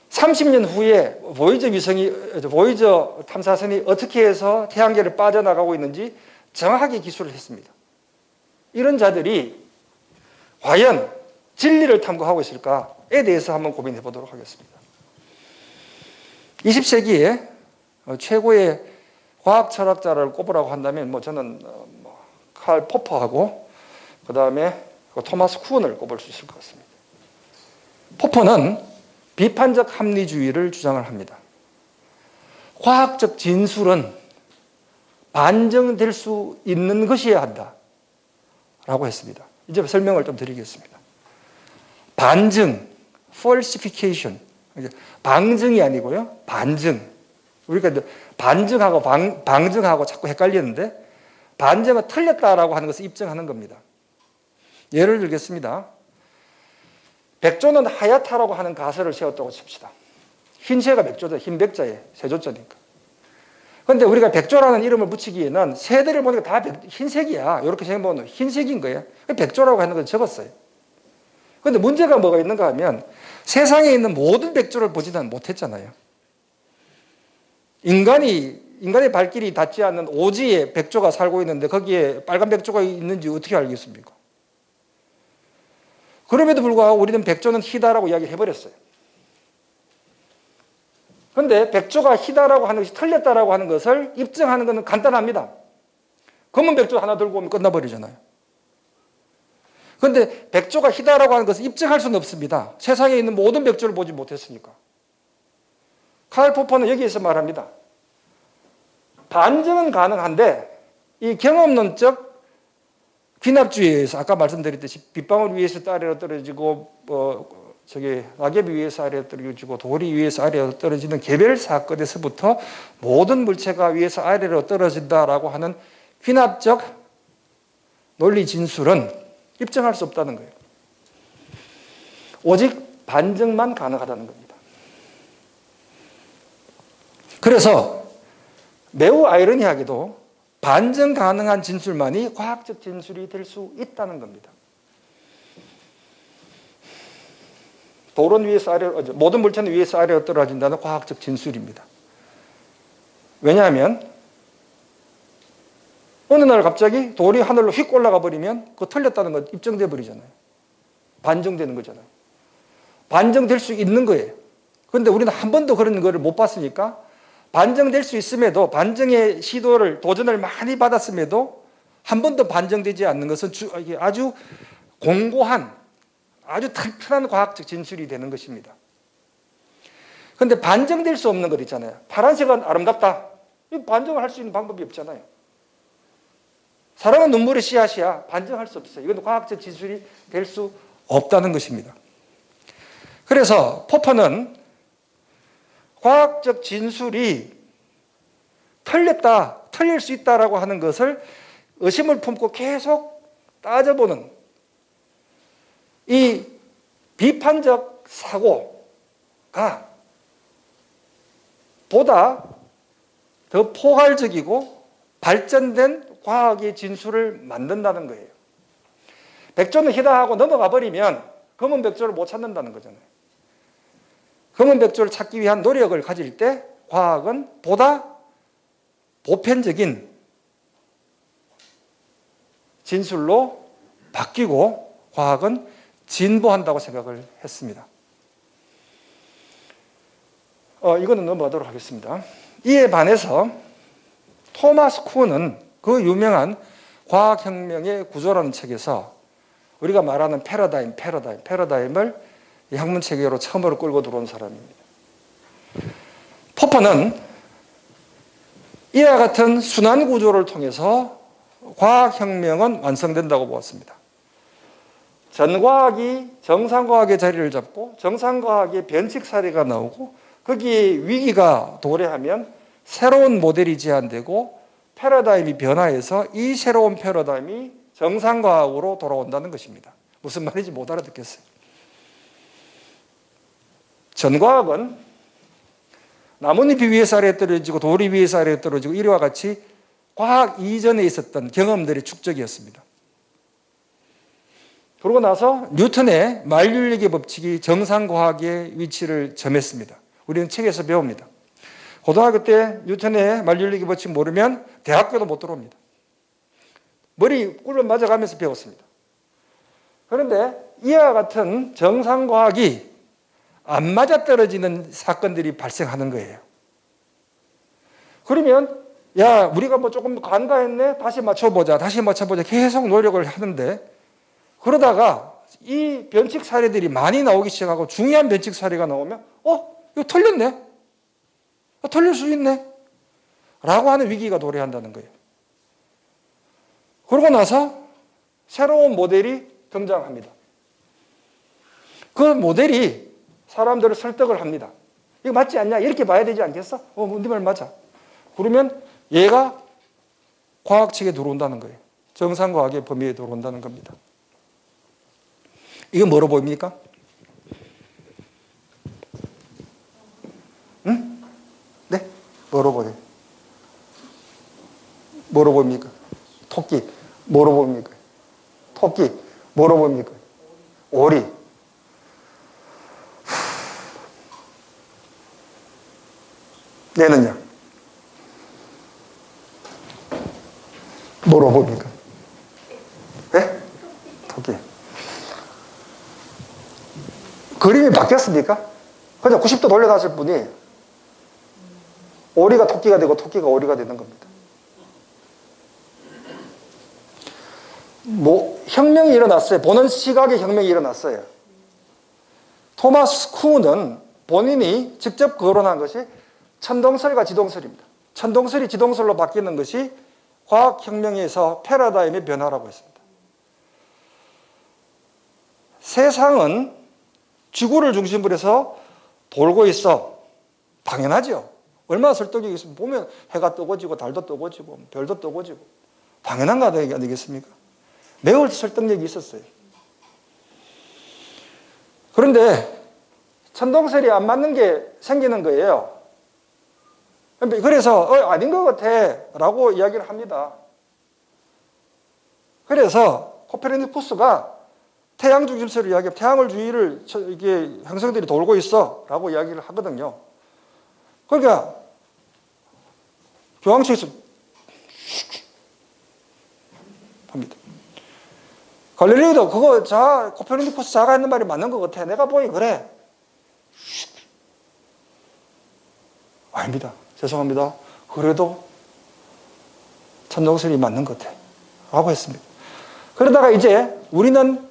30년 후에 보이저 탐사선이 어떻게 해서 태양계를 빠져나가고 있는지 정확하게 기술을 했습니다. 이런 자들이 과연 진리를 탐구하고 있을까에 대해서 한번 고민해 보도록 하겠습니다. 20세기에 최고의 과학 철학자를 꼽으라고 한다면 저는 칼 포퍼하고 그 다음에 토마스 쿠언을 꼽을 수 있을 것 같습니다. 포퍼는 비판적 합리주의를 주장을 합니다. 과학적 진술은 반증될 수 있는 것이어야 한다라고 했습니다. 이제 설명을 좀 드리겠습니다. 반증, falsification, 방증이 아니고요, 반증. 우리가 반증하고 방증하고 자꾸 헷갈리는데 반증은 틀렸다라고 하는 것을 입증하는 겁니다. 예를 들겠습니다. 백조는 하얗다라고 하는 가설을 세웠다고 칩시다. 흰새가 백조죠. 흰백자에 세조자니까. 그런데 우리가 백조라는 이름을 붙이기에는 새들을 보니까 다 흰색이야. 이렇게 생각하면 흰색인 거예요. 백조라고 하는 건 적었어요. 그런데 문제가 뭐가 있는가 하면 세상에 있는 모든 백조를 보지는 못했잖아요. 인간의 발길이 닿지 않는 오지에 백조가 살고 있는데 거기에 빨간 백조가 있는지 어떻게 알겠습니까? 그럼에도 불구하고 우리는 백조는 희다라고 이야기를 해버렸어요. 그런데 백조가 희다라고 하는 것이 틀렸다라고 하는 것을 입증하는 것은 간단합니다. 검은 백조 하나 들고 오면 끝나버리잖아요. 그런데 백조가 희다라고 하는 것을 입증할 수는 없습니다. 세상에 있는 모든 백조를 보지 못했으니까. 칼 포퍼는 여기에서 말합니다. 반증은 가능한데 이 경험론적 귀납주의에서 아까 말씀드렸듯이 빗방울 위에서 아래로 떨어지고 낙엽이 위에서 아래로 떨어지고 돌이 위에서 아래로 떨어지는 개별 사건에서부터 모든 물체가 위에서 아래로 떨어진다라고 하는 귀납적 논리 진술은 입증할 수 없다는 거예요. 오직 반증만 가능하다는 겁니다. 그래서 매우 아이러니하게도 반증 가능한 진술만이 과학적 진술이 될 수 있다는 겁니다. 돌은 위에서 아래로, 모든 물체는 위에서 아래로 떨어진다는 과학적 진술입니다. 왜냐하면 어느 날 갑자기 돌이 하늘로 휙 올라가 버리면 그거 틀렸다는 건 입증돼 버리잖아요. 반증되는 거잖아요. 반증될 수 있는 거예요. 그런데 우리는 한 번도 그런 거를 못 봤으니까 반증될 수 있음에도 반증의 시도를 도전을 많이 받았음에도 한 번도 반증되지 않는 것은 아주 공고한 아주 튼튼한 과학적 진술이 되는 것입니다. 그런데 반증될 수 없는 것 있잖아요. 파란색은 아름답다. 반증을 할 수 있는 방법이 없잖아요. 사람은 눈물의 씨앗이야. 반증할 수 없어요. 이건 과학적 진술이 될 수 없다는 것입니다. 그래서 포퍼는 과학적 진술이 틀렸다, 틀릴 수 있다라고 하는 것을 의심을 품고 계속 따져보는 이 비판적 사고가 보다 더 포괄적이고 발전된 과학의 진술을 만든다는 거예요. 백조는 희다하고 넘어가 버리면 검은 백조를 못 찾는다는 거잖아요. 검은 백조를 찾기 위한 노력을 가질 때 과학은 보다 보편적인 진술로 바뀌고 과학은 진보한다고 생각을 했습니다. 이거는 넘어가도록 하겠습니다. 이에 반해서 토마스 쿤은 그 유명한 과학혁명의 구조라는 책에서 우리가 말하는 패러다임을 학문 체계로 처음으로 끌고 들어온 사람입니다. 포퍼는 이와 같은 순환 구조를 통해서 과학혁명은 완성된다고 보았습니다. 전과학이 정상과학의 자리를 잡고 정상과학의 변칙 사례가 나오고 거기에 위기가 도래하면 새로운 모델이 제안되고 패러다임이 변화해서 이 새로운 패러다임이 정상과학으로 돌아온다는 것입니다. 무슨 말인지 못 알아듣겠어요. 전과학은 나뭇잎이 위에서 아래에 떨어지고 돌이 위에서 아래에 떨어지고 이와 같이 과학 이전에 있었던 경험들의 축적이었습니다. 그러고 나서 뉴턴의 만륜력의 법칙이 정상과학의 위치를 점했습니다. 우리는 책에서 배웁니다. 고등학교 때 뉴턴의 만륜력의 법칙 모르면 대학교도 못 들어옵니다. 머리 꿀을 맞아가면서 배웠습니다. 그런데 이와 같은 정상과학이 안 맞아떨어지는 사건들이 발생하는 거예요. 그러면 야, 우리가 뭐 조금 간과했네? 다시 맞춰보자. 계속 노력을 하는데 그러다가 이 변칙 사례들이 많이 나오기 시작하고 중요한 변칙 사례가 나오면 이거 틀렸네? 틀릴 수 있네? 라고 하는 위기가 도래한다는 거예요. 그러고 나서 새로운 모델이 등장합니다. 그 모델이 사람들을 설득을 합니다. 이거 맞지 않냐? 이렇게 봐야 되지 않겠어? 네 말 맞아. 그러면 얘가 과학책에 들어온다는 거예요. 정상과학의 범위에 들어온다는 겁니다. 이건 뭐로 보입니까? 응? 네? 뭐로 보여요? 뭐로 보입니까? 토끼. 뭐로 보입니까? 토끼. 뭐로 보입니까? 오리. 얘는요? 뭐로 보입니까? 네? 토끼. 그림이 바뀌었습니까? 그냥 90도 돌려놨을 뿐이 오리가 토끼가 되고 토끼가 오리가 되는 겁니다. 혁명이 일어났어요. 보는 시각의 혁명이 일어났어요. 토마스 쿤은 본인이 직접 거론한 것이 천동설과 지동설입니다. 천동설이 지동설로 바뀌는 것이 과학혁명에서 패러다임의 변화라고 했습니다. 세상은 지구를 중심으로 해서 돌고 있어. 당연하죠. 얼마나 설득력이 있으면 보면 해가 뜨고지고 달도 뜨고지고 별도 뜨고지고 당연한 거 아니겠습니까? 매우 설득력이 있었어요. 그런데 천동설이 안 맞는 게 생기는 거예요. 그래서 아닌 것 같아 라고 이야기를 합니다. 그래서 코페르니쿠스가 태양 중심설을 이야기하고 태양을 주위를 이게 행성들이 돌고 있어 라고 이야기를 하거든요. 그러니까 교황청에서 합니다. 갈릴레오도 그거 코페르니쿠스 자가 했는 말이 맞는 것 같아. 내가 보니 그래. 아닙니다. 죄송합니다. 그래도 천동설이 맞는 것 같아. 라고 했습니다. 그러다가 이제 우리는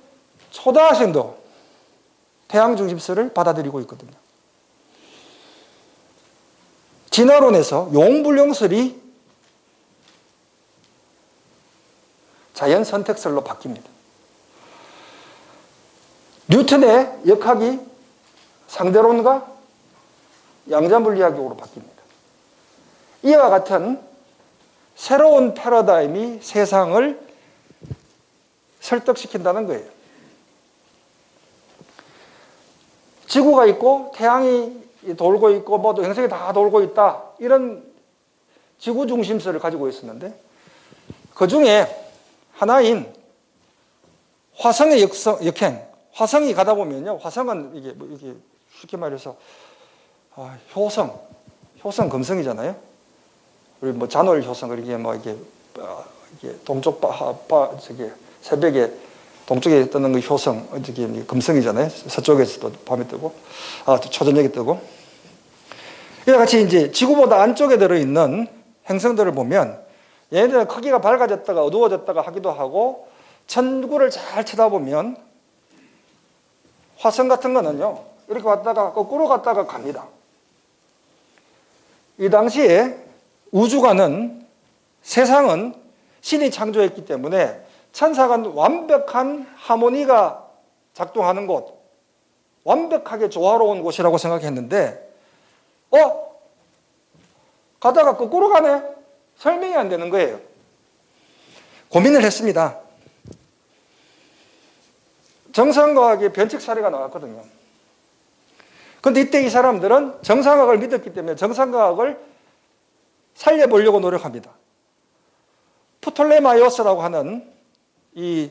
초등학생도 태양 중심설을 받아들이고 있거든요. 진화론에서 용불용설이 자연 선택설로 바뀝니다. 뉴턴의 역학이 상대론과 양자물리학으로 바뀝니다. 이와 같은 새로운 패러다임이 세상을 설득시킨다는 거예요. 지구가 있고 태양이 돌고 있고 모두 행성이 다 돌고 있다. 이런 지구 중심설을 가지고 있었는데 그 중에 하나인 화성의 역행. 화성이 가다 보면요. 화성은 이게 쉽게 말해서 효성 금성이잖아요. 우리 잔월 효성 이게 동쪽 새벽에 동쪽에 뜨는 그 효성 금성이잖아요. 서쪽에서도 밤에 뜨고 초저녁에 뜨고. 이와 같이 이제 지구보다 안쪽에 들어있는 행성들을 보면 얘네들은 크기가 밝아졌다가 어두워졌다가 하기도 하고 천구를 잘 쳐다보면 화성 같은 거는요. 이렇게 왔다가 거꾸로 갔다가 갑니다. 이 당시에 우주관은 세상은 신이 창조했기 때문에 천사간 완벽한 하모니가 작동하는 곳, 완벽하게 조화로운 곳이라고 생각했는데 가다가 거꾸로 가네? 설명이 안 되는 거예요. 고민을 했습니다. 정상과학의 변칙 사례가 나왔거든요. 그런데 이때 이 사람들은 정상과학을 믿었기 때문에 정상과학을 살려보려고 노력합니다. 프톨레마이오스라고 하는 이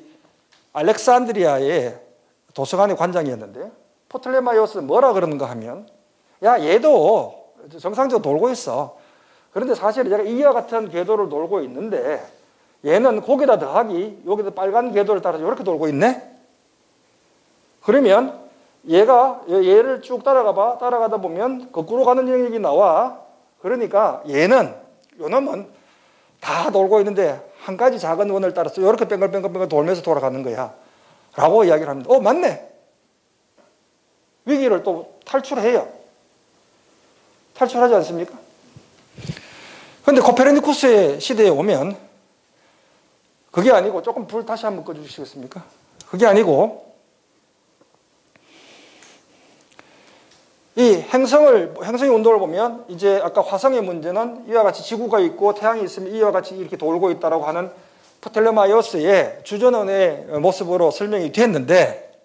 알렉산드리아의 도서관의 관장이었는데 프톨레마이오스는 뭐라 그러는가 하면 얘도 정상적으로 돌고 있어. 그런데 사실 얘가 이와 같은 궤도를 돌고 있는데 얘는 거기다 더하기 여기다 빨간 궤도를 따라서 이렇게 돌고 있네. 그러면 얘를 쭉 따라가다 보면 거꾸로 가는 영역이 나와. 그러니까 요놈은 다 돌고 있는데 한 가지 작은 원을 따라서 이렇게 뱅글뱅글 돌면서 돌아가는 거야. 라고 이야기를 합니다. 맞네. 위기를 또 탈출해요. 탈출하지 않습니까? 그런데 코페르니쿠스의 시대에 오면 그게 아니고 조금 불 다시 한번 꺼주시겠습니까? 그게 아니고 이 행성의 운동을 보면 이제 아까 화성의 문제는 이와 같이 지구가 있고 태양이 있으면 이와 같이 이렇게 돌고 있다라고 하는 프톨레마이오스의 주전원의 모습으로 설명이 됐는데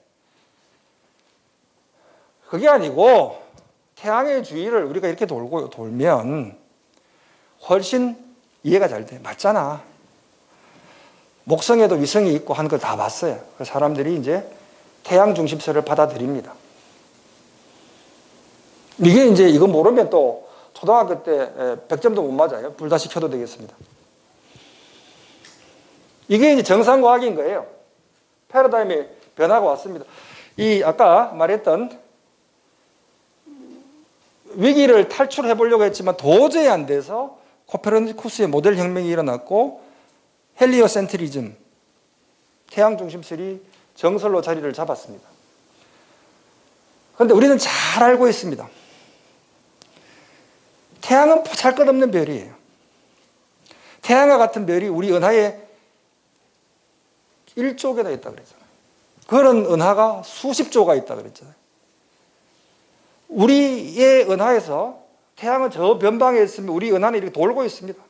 그게 아니고 태양의 주위를 우리가 이렇게 돌면 훨씬 이해가 잘 돼. 맞잖아. 목성에도 위성이 있고 하는 걸 다 봤어요. 그래서 사람들이 이제 태양 중심설을 받아들입니다. 이거 모르면 또 초등학교 때 100점도 못 맞아요. 불 다시 켜도 되겠습니다. 이게 이제 정상과학인 거예요. 패러다임의 변화가 왔습니다. 아까 말했던 위기를 탈출해 보려고 했지만 도저히 안 돼서 코페르니쿠스의 모델 혁명이 일어났고 헬리오센트리즘, 태양 중심설이 정설로 자리를 잡았습니다. 그런데 우리는 잘 알고 있습니다. 태양은 보잘것없는 별이에요. 태양과 같은 별이 우리 은하에 1조 개나 있다 그랬잖아요. 그런 은하가 수십 조가 있다 그랬잖아요. 우리의 은하에서 태양은 저 변방에 있으면 우리 은하는 이렇게 돌고 있습니다.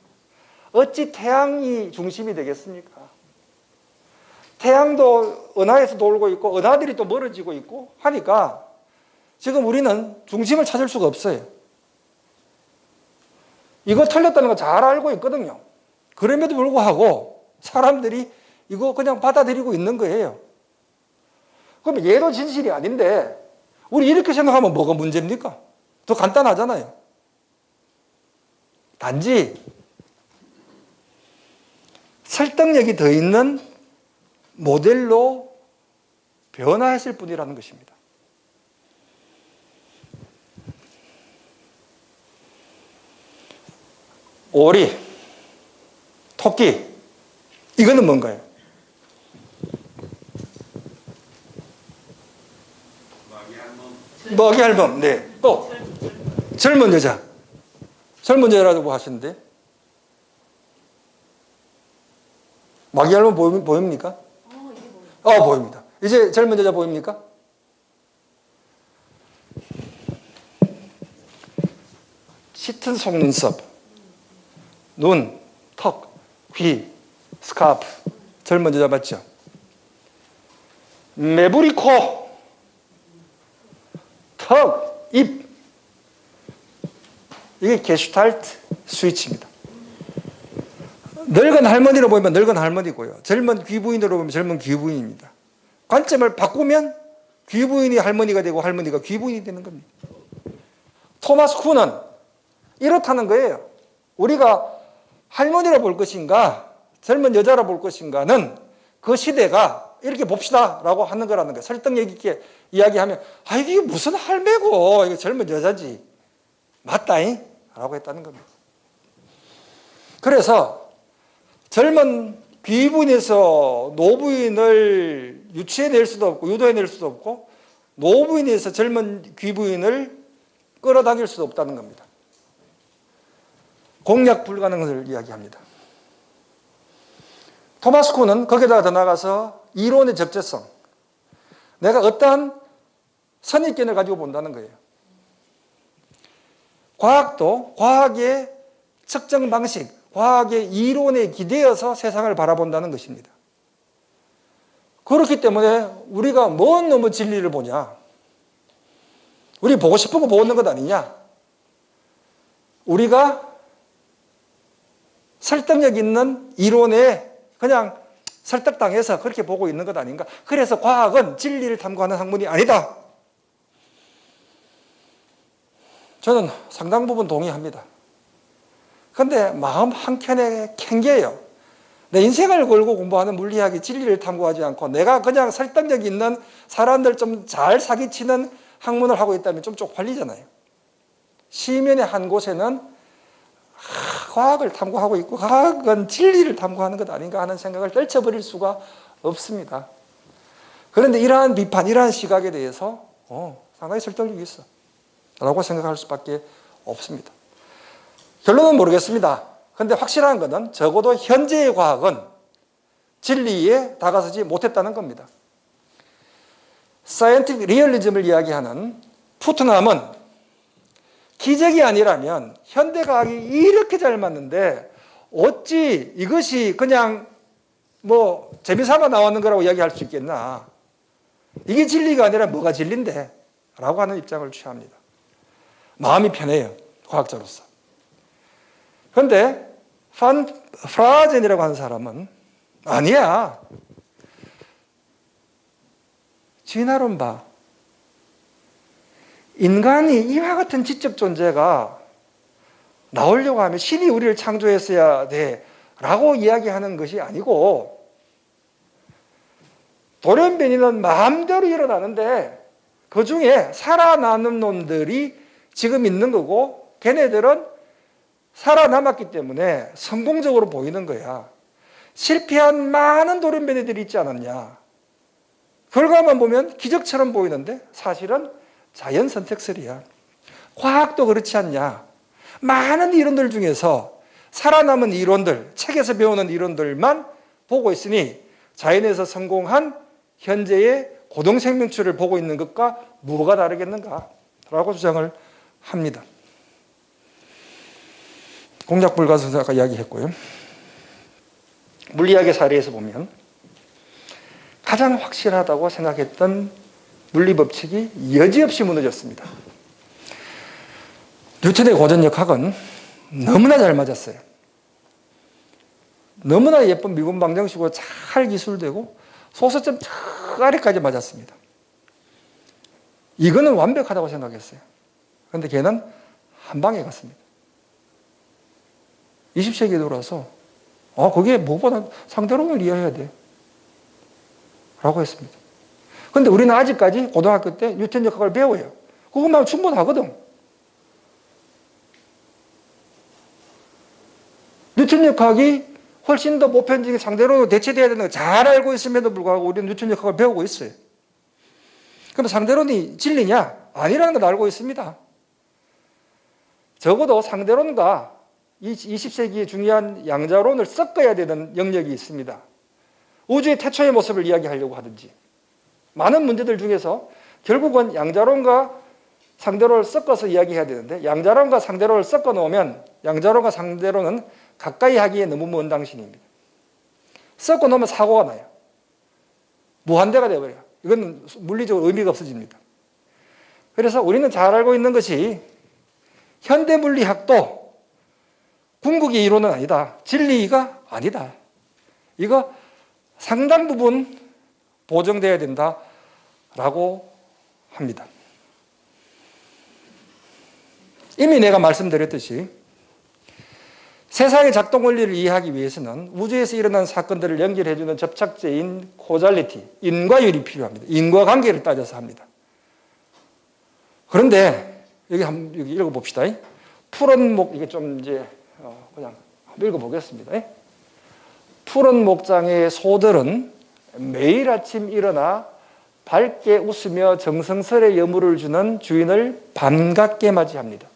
어찌 태양이 중심이 되겠습니까? 태양도 은하에서 돌고 있고 은하들이 또 멀어지고 있고 하니까 지금 우리는 중심을 찾을 수가 없어요. 이거 틀렸다는 거 잘 알고 있거든요. 그럼에도 불구하고 사람들이 이거 그냥 받아들이고 있는 거예요. 그럼 얘도 진실이 아닌데 우리 이렇게 생각하면 뭐가 문제입니까? 더 간단하잖아요. 단지 설득력이 더 있는 모델로 변화했을 뿐이라는 것입니다. 오리, 토끼, 이거는 뭔가요? 먹이 앨범. 네. 또 젊은 여자. 젊은 여자라고 하시는데 마귀 앨범 보입니까? 보입니다. 이제 젊은 여자 보입니까? 짙은 속눈썹, 눈, 턱, 귀, 스카프. 젊은 여자 맞죠? 매부리 코, 턱, 입. 이게 게슈탈트 스위치입니다. 늙은 할머니로 보면 늙은 할머니고요. 젊은 귀부인으로 보면 젊은 귀부인입니다. 관점을 바꾸면 귀부인이 할머니가 되고 할머니가 귀부인이 되는 겁니다. 토마스 쿤은 이렇다는 거예요. 우리가 할머니라 볼 것인가 젊은 여자라 볼 것인가는 그 시대가 이렇게 봅시다 라고 하는 거라는 거예요. 설득력 있게 이야기하면 이게 무슨 할매고 이거 젊은 여자지 맞다잉 라고 했다는 겁니다. 그래서 젊은 귀부인에서 노부인을 유치해낼 수도 없고 유도해낼 수도 없고 노부인에서 젊은 귀부인을 끌어당길 수도 없다는 겁니다. 공략 불가능을 이야기합니다. 토마스 쿤은 거기다가 더 나가서 이론의 적재성, 내가 어떠한 선입견을 가지고 본다는 거예요. 과학도 과학의 측정 방식, 과학의 이론에 기대어서 세상을 바라본다는 것입니다. 그렇기 때문에 우리가 뭔 놈의 진리를 보냐? 우리 보고 싶은 거 보는 것 아니냐? 우리가 설득력 있는 이론에 그냥 설득당해서 그렇게 보고 있는 것 아닌가? 그래서 과학은 진리를 탐구하는 학문이 아니다. 저는 상당 부분 동의합니다. 그런데 마음 한켠에 캥겨요. 내 인생을 걸고 공부하는 물리학이 진리를 탐구하지 않고 내가 그냥 설득력 있는 사람들 좀 잘 사기치는 학문을 하고 있다면 좀 쪽팔리잖아요. 시면의 한 곳에는 과학을 탐구하고 있고 과학은 진리를 탐구하는 것 아닌가 하는 생각을 떨쳐버릴 수가 없습니다. 그런데 이러한 비판, 이러한 시각에 대해서 상당히 설득력이 있어 라고 생각할 수밖에 없습니다. 결론은 모르겠습니다. 그런데 확실한 것은 적어도 현재의 과학은 진리에 다가서지 못했다는 겁니다. 사이언티픽 리얼리즘을 이야기하는 푸트남은 기적이 아니라면 현대과학이 이렇게 잘 맞는데 어찌 이것이 그냥 재미삼아 나왔는 거라고 이야기할 수 있겠나. 이게 진리가 아니라 뭐가 진리인데 라고 하는 입장을 취합니다. 마음이 편해요. 과학자로서. 그런데 프라젠이라고 하는 사람은 아니야. 진화론 봐. 인간이 이와 같은 지적 존재가 나오려고 하면 신이 우리를 창조했어야 돼 라고 이야기하는 것이 아니고 돌연변이는 마음대로 일어나는데 그 중에 살아남는 놈들이 지금 있는 거고 걔네들은 살아남았기 때문에 성공적으로 보이는 거야. 실패한 많은 돌연변이들이 있지 않았냐. 결과만 보면 기적처럼 보이는데 사실은 자연 선택설이야. 과학도 그렇지 않냐. 많은 이론들 중에서 살아남은 이론들, 책에서 배우는 이론들만 보고 있으니 자연에서 성공한 현재의 고동생명체를 보고 있는 것과 뭐가 다르겠는가? 라고 주장을 합니다. 공작 불가능성 아까 이야기했고요. 물리학의 사례에서 보면 가장 확실하다고 생각했던 물리 법칙이 여지없이 무너졌습니다. 뉴턴의 고전역학은 너무나 잘 맞았어요. 너무나 예쁜 미분 방정식으로 잘 기술되고 소수점 저 아래까지 맞았습니다. 이거는 완벽하다고 생각했어요. 그런데 걔는 한 방에 갔습니다. 20세기에 들어와서 그게 무엇보다 상대론을 이해해야 돼 라고 했습니다. 그런데 우리는 아직까지 고등학교 때 뉴턴 역학을 배워요. 그것만 충분하거든. 뉴턴 역학이 훨씬 더 보편적인 상대론으로 대체돼야 되는 걸 잘 알고 있음에도 불구하고 우리는 뉴턴 역학을 배우고 있어요. 그럼 상대론이 진리냐? 아니라는 걸 알고 있습니다. 적어도 상대론과 20세기의 중요한 양자론을 섞어야 되는 영역이 있습니다. 우주의 태초의 모습을 이야기하려고 하든지 많은 문제들 중에서 결국은 양자론과 상대론을 섞어서 이야기해야 되는데 양자론과 상대론을 섞어 놓으면 양자론과 상대론은 가까이 하기에 너무 먼 당신입니다. 섞어 놓으면 사고가 나요. 무한대가 되어버려요. 이건 물리적으로 의미가 없어집니다. 그래서 우리는 잘 알고 있는 것이 현대 물리학도 궁극의 이론은 아니다. 진리가 아니다. 이거 상당 부분 보정돼야 된다라고 합니다. 이미 내가 말씀드렸듯이 세상의 작동 원리를 이해하기 위해서는 우주에서 일어나는 사건들을 연결해주는 접착제인 코잘리티, 인과율이 필요합니다. 인과관계를 따져서 합니다. 그런데 여기 읽어봅시다. 푸른 목, 이게 좀 이제 그냥 읽어보겠습니다. 푸른 목장의 소들은 매일 아침 일어나 밝게 웃으며 정성스레 여물을 주는 주인을 반갑게 맞이합니다.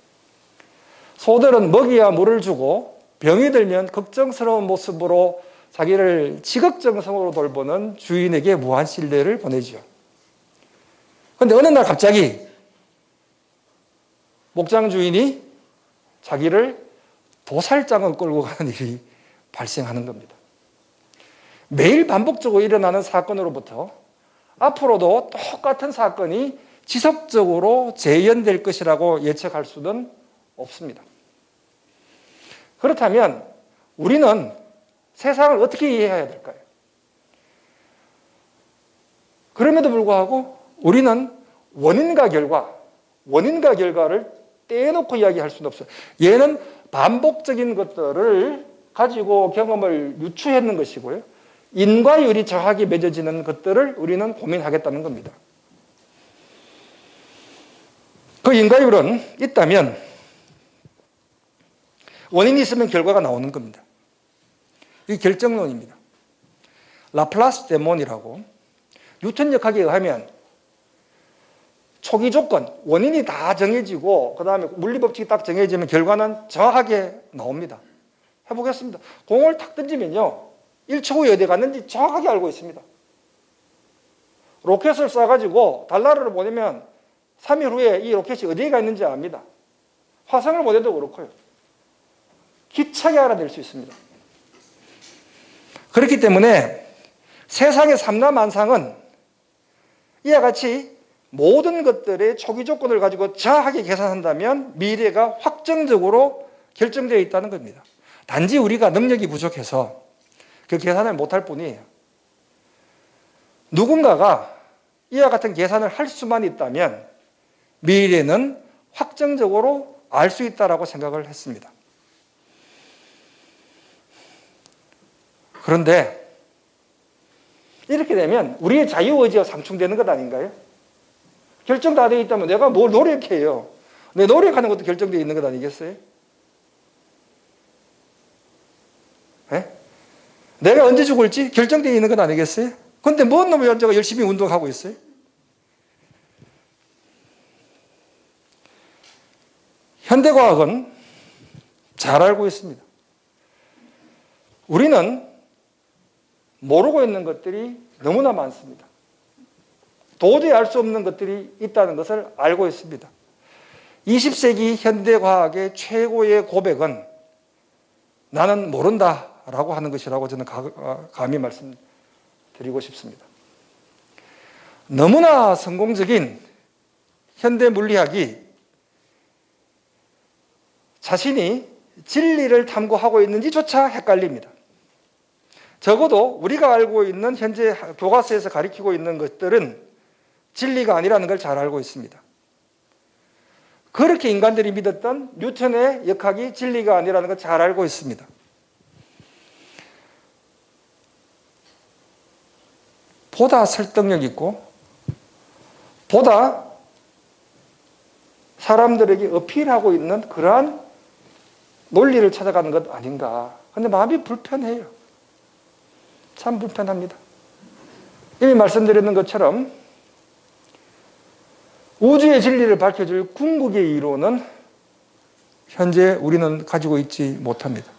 소들은 먹이와 물을 주고 병이 들면 걱정스러운 모습으로 자기를 지극정성으로 돌보는 주인에게 무한 신뢰를 보내죠. 그런데 어느 날 갑자기 목장 주인이 자기를 도살장을 끌고 가는 일이 발생하는 겁니다. 매일 반복적으로 일어나는 사건으로부터 앞으로도 똑같은 사건이 지속적으로 재현될 것이라고 예측할 수는 없습니다. 그렇다면 우리는 세상을 어떻게 이해해야 될까요? 그럼에도 불구하고 우리는 원인과 결과를 떼놓고 이야기할 수는 없어요. 얘는 반복적인 것들을 가지고 경험을 유추했는 것이고요. 인과율이 정확하게 맺어지는 것들을 우리는 고민하겠다는 겁니다. 그 인과율은 있다면 원인이 있으면 결과가 나오는 겁니다. 이게 결정론입니다. 라플라스 데몬이라고 뉴턴 역학에 의하면 초기 조건, 원인이 다 정해지고 그 다음에 물리법칙이 딱 정해지면 결과는 정확하게 나옵니다. 해보겠습니다. 공을 탁 던지면요 1초 후에 어디 갔는지 정확하게 알고 있습니다. 로켓을 쏴가지고 달나라를 보내면 3일 후에 이 로켓이 어디에 가 있는지 압니다. 화성을 보내도 그렇고요. 기차게 알아낼 수 있습니다. 그렇기 때문에 세상의 삼라만상은 이와 같이 모든 것들의 초기 조건을 가지고 정확하게 계산한다면 미래가 확정적으로 결정되어 있다는 겁니다. 단지 우리가 능력이 부족해서 그 계산을 못할 뿐이에요. 누군가가 이와 같은 계산을 할 수만 있다면 미래는 확정적으로 알 수 있다고 생각을 했습니다. 그런데 이렇게 되면 우리의 자유의지가 상충되는 것 아닌가요? 결정 다 되어 있다면 내가 뭘 노력해요? 내 노력하는 것도 결정되어 있는 것 아니겠어요? 네? 내가 언제 죽을지 결정되어 있는 것 아니겠어요? 그런데 뭔 놈의 현재가 열심히 운동하고 있어요? 현대과학은 잘 알고 있습니다. 우리는 모르고 있는 것들이 너무나 많습니다. 도저히 알 수 없는 것들이 있다는 것을 알고 있습니다. 20세기 현대과학의 최고의 고백은 나는 모른다라고 하는 것이라고 저는 감히 말씀드리고 싶습니다. 너무나 성공적인 현대 물리학이 자신이 진리를 탐구하고 있는지조차 헷갈립니다. 적어도 우리가 알고 있는 현재 교과서에서 가리키고 있는 것들은 진리가 아니라는 걸 잘 알고 있습니다. 그렇게 인간들이 믿었던 뉴턴의 역학이 진리가 아니라는 걸 잘 알고 있습니다. 보다 설득력 있고 보다 사람들에게 어필하고 있는 그러한 논리를 찾아가는 것 아닌가. 근데 마음이 불편해요. 참 불편합니다. 이미 말씀드렸는 것처럼 우주의 진리를 밝혀줄 궁극의 이론은 현재 우리는 가지고 있지 못합니다.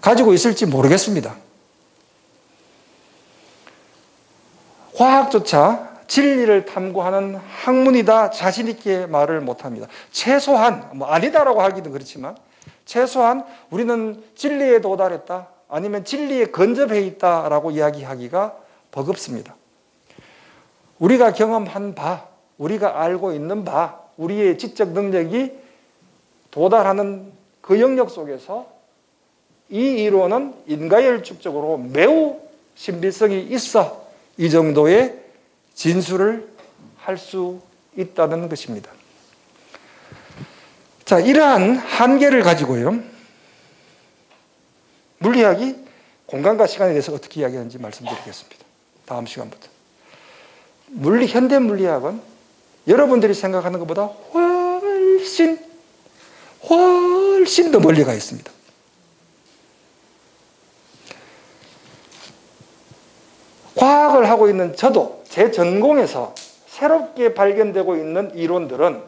가지고 있을지 모르겠습니다. 과학조차 진리를 탐구하는 학문이다 자신 있게 말을 못합니다. 최소한 아니다라고 하기도 그렇지만 최소한 우리는 진리에 도달했다 아니면 진리에 근접해 있다라고 이야기하기가 버겁습니다. 우리가 경험한 바, 우리가 알고 있는 바, 우리의 지적 능력이 도달하는 그 영역 속에서 이 이론은 인과열축적으로 매우 신빙성이 있어 이 정도의 진술을 할 수 있다는 것입니다. 자, 이러한 한계를 가지고요. 물리학이 공간과 시간에 대해서 어떻게 이야기하는지 말씀드리겠습니다. 다음 시간부터. 현대 물리학은 여러분들이 생각하는 것보다 훨씬 더 멀리 가 있습니다. 과학을 하고 있는 저도 제 전공에서 새롭게 발견되고 있는 이론들은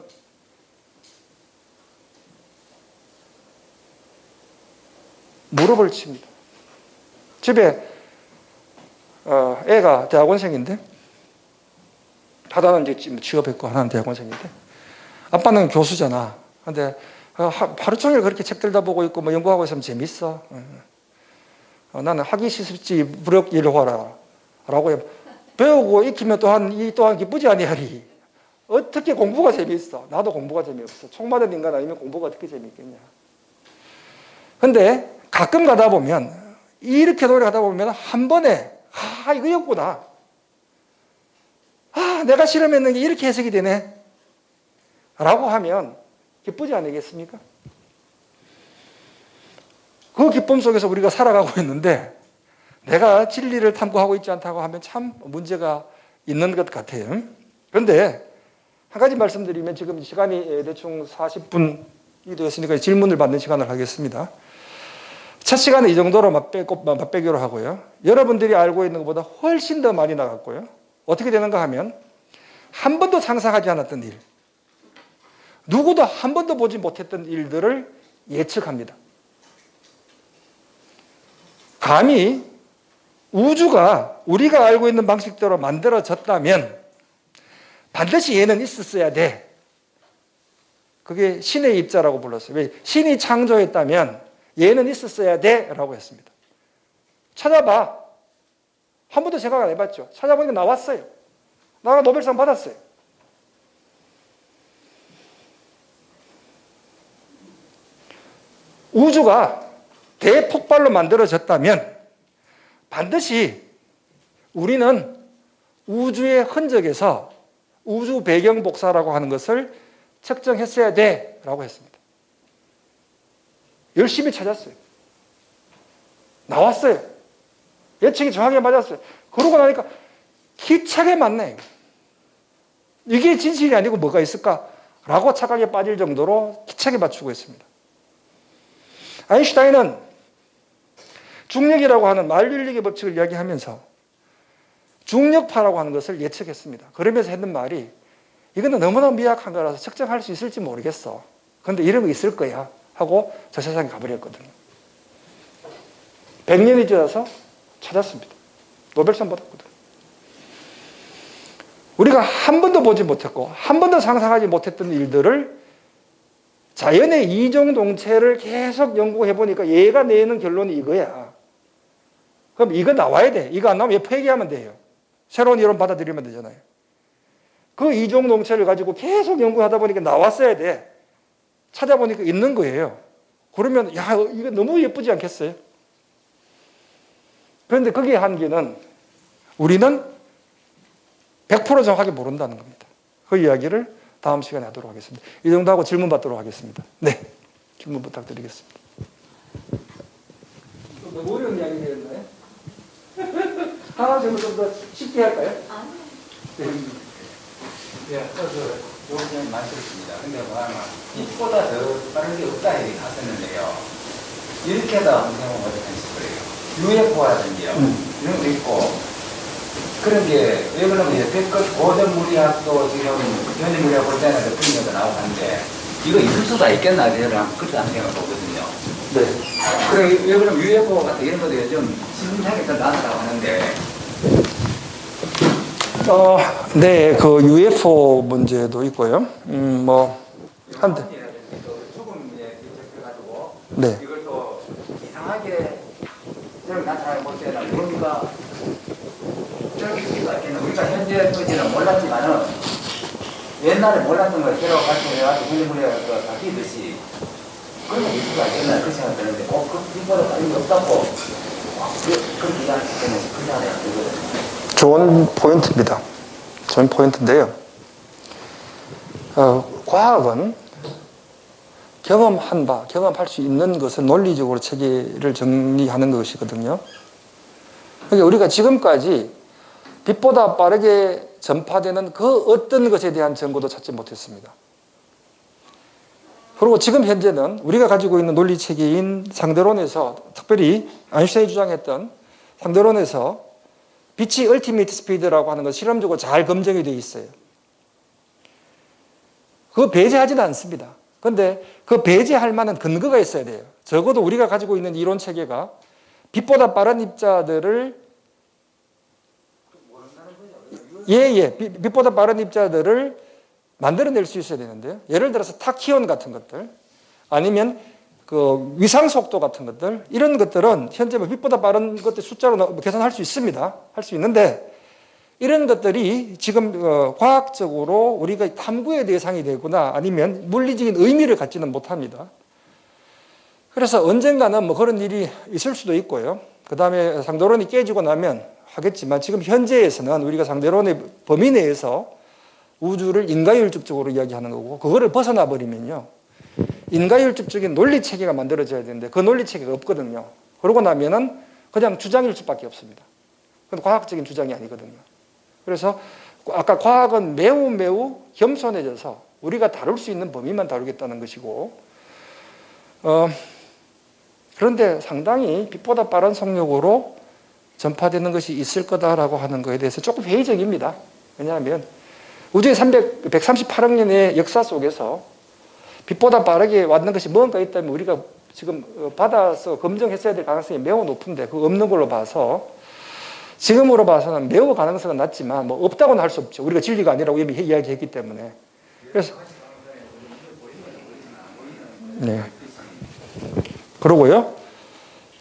무릎을 칩니다. 집에 애가 대학원생인데 하나는 이제 취업했고 하나는 대학원생인데 아빠는 교수잖아. 근데 하루 종일 그렇게 책 들다 보고 있고 뭐 연구하고 있으면 재밌어. 나는 하기 싫지 무력일화라 라고 배우고 익히면 또한 기쁘지 아니하리. 어떻게 공부가 재미있어? 나도 공부가 재미없어. 총 맞은 인간 아니면 공부가 어떻게 재미있겠냐. 근데 가끔 가다 보면 이렇게 노력하다 보면 한 번에 이거였구나. 내가 실험했는 게 이렇게 해석이 되네 라고 하면 기쁘지 않겠습니까? 그 기쁨 속에서 우리가 살아가고 있는데 내가 진리를 탐구하고 있지 않다고 하면 참 문제가 있는 것 같아요. 그런데 한 가지 말씀드리면 지금 시간이 대충 40분이 되었으니까 질문을 받는 시간을 하겠습니다. 첫 시간은 이 정도로 맛배기로 하고요. 여러분들이 알고 있는 것보다 훨씬 더 많이 나갔고요. 어떻게 되는가 하면 한 번도 상상하지 않았던 일, 누구도 한 번도 보지 못했던 일들을 예측합니다. 감히 우주가 우리가 알고 있는 방식대로 만들어졌다면 반드시 얘는 있었어야 돼. 그게 신의 입자라고 불렀어요. 왜? 신이 창조했다면 얘는 있었어야 돼 라고 했습니다. 찾아봐. 한 번도 생각 안 해봤죠. 찾아보니까 나왔어요. 나가 노벨상 받았어요. 우주가 대폭발로 만들어졌다면 반드시 우리는 우주의 흔적에서 우주 배경 복사라고 하는 것을 측정했어야 돼 라고 했습니다. 열심히 찾았어요. 나왔어요. 예측이 정확하게 맞았어요. 그러고 나니까 기차게 맞네. 이게 진실이 아니고 뭐가 있을까? 라고 착각에 빠질 정도로 기차게 맞추고 있습니다. 아인슈타인은 중력이라고 하는 만륜력의 법칙을 이야기하면서 중력파라고 하는 것을 예측했습니다. 그러면서 했는 말이 이거는 너무나 미약한 거라서 측정할 수 있을지 모르겠어. 그런데 이런 거 있을 거야 하고 저 세상에 가버렸거든요. 100년이 지나서 찾았습니다. 노벨상 받았거든요. 우리가 한 번도 보지 못했고 한 번도 상상하지 못했던 일들을 자연의 이종동체를 계속 연구해 보니까 얘가 내는 결론이 이거야. 그럼 이거 나와야 돼. 이거 안 나오면 폐기하면 돼요. 새로운 이론 받아들이면 되잖아요. 그 이종동체를 가지고 계속 연구하다 보니까 나왔어야 돼. 찾아보니까 있는 거예요. 그러면 야 이거 너무 예쁘지 않겠어요? 그런데 거기에 한계는 우리는 100% 정확하게 모른다는 겁니다. 그 이야기를 다음 시간에 하도록 하겠습니다. 이 정도 하고 질문 받도록 하겠습니다. 네, 질문 부탁드리겠습니다. 너무 어려운 이야기 되었나요? 하나 정도 좀 더 쉽게 할까요? 네. 예, 요즘 많습니다. 근데 뭐하면 빛보다 더 빠른 게 없다 이렇게 갔었는데요. 이렇게 하다 한번 어떻게 싶어요? UFO라든지요. 이런 것도 있고 그런 게 왜 그러면 여태껏 고전 물리학도 지금 현대 물리학 볼 때는 그런 것도 나오고 하는데 이거 있을 수가 있겠나 저는 그렇게 안 생각하거든요. 네. 그래 왜 그러면 UFO 같은 이런 것도 요즘 신기하게 더 나왔다고 하는데 네, 그 UFO 문제도 있고요. 한데. 죽음 해가지고 네. 이걸 또 이상하게 저렇게 나타나는 볼 때는 우리가 저렇게 수가 있겠는 우리가 현재 토지는 몰랐지만은 옛날에 몰랐던 걸 새로 발견해가지고 현대물리학을 바뀌듯이 그런 게 있을 수가 있겠나 그 생각 드는데 그 빛보다 다른 게 없다고 그렇게 얘기하는 때는 그렇게 하네요. 좋은 포인트입니다. 좋은 포인트인데요. 과학은 경험한 바, 경험할 수 있는 것을 논리적으로 체계를 정리하는 것이거든요. 그러니까 우리가 지금까지 빛보다 빠르게 전파되는 그 어떤 것에 대한 정보도 찾지 못했습니다. 그리고 지금 현재는 우리가 가지고 있는 논리 체계인 상대론에서 특별히 아인슈타인이 주장했던 상대론에서 빛이 얼티메이트 스피드라고 하는 것 실험적으로 잘 검증이 되어 있어요. 그거 배제하지는 않습니다. 그런데 그 배제할 만한 근거가 있어야 돼요. 적어도 우리가 가지고 있는 이론 체계가 빛보다 빠른 입자들을 빛보다 빠른 입자들을 만들어낼 수 있어야 되는데요. 예를 들어서 타키온 같은 것들 아니면 그 위상 속도 같은 것들 이런 것들은 현재 빛보다 빠른 것들 숫자로 계산할 수 있습니다. 할 수 있는데 이런 것들이 지금 과학적으로 우리가 탐구의 대상이 되거나 아니면 물리적인 의미를 갖지는 못합니다. 그래서 언젠가는 뭐 그런 일이 있을 수도 있고요. 그 다음에 상대론이 깨지고 나면 하겠지만 지금 현재에서는 우리가 상대론의 범위 내에서 우주를 인과율적으로 이야기하는 거고 그거를 벗어나 버리면요. 인과율적인 논리 체계가 만들어져야 되는데 그 논리 체계가 없거든요. 그러고 나면은 그냥 주장일 수밖에 없습니다. 그건 과학적인 주장이 아니거든요. 그래서 아까 과학은 매우 겸손해져서 우리가 다룰 수 있는 범위만 다루겠다는 것이고 그런데 상당히 빛보다 빠른 속력으로 전파되는 것이 있을 거다라고 하는 것에 대해서 조금 회의적입니다. 왜냐하면 우주의 138억 년의 역사 속에서 빛보다 빠르게 왔는 것이 뭔가 있다면 우리가 지금 받아서 검증했어야 될 가능성이 매우 높은데 그거 없는 걸로 봐서 지금으로 봐서는 매우 가능성은 낮지만 뭐 없다고는 할 수 없죠. 우리가 진리가 아니라고 이미 이야기했기 때문에. 그래서 네. 그러고요.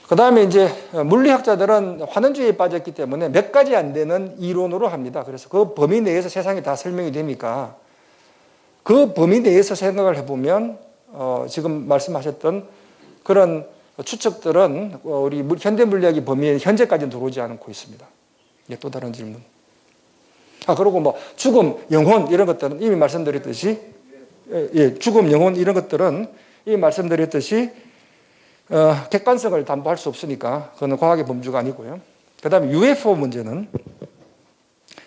그 다음에 이제 물리학자들은 환원주의에 빠졌기 때문에 몇 가지 안 되는 이론으로 합니다. 그래서 그 범위 내에서 세상이 다 설명이 되니까 그 범위 내에서 생각을 해보면 지금 말씀하셨던 그런 추측들은 우리 현대 물리학의 범위에 현재까지는 들어오지 않고 있습니다. 예, 또 다른 질문. 그리고 뭐 죽음, 영혼 이런 것들은 이미 말씀드렸듯이 죽음, 영혼 이런 것들은 이미 말씀드렸듯이 객관성을 담보할 수 없으니까 그건 과학의 범주가 아니고요. 그 다음에 UFO 문제는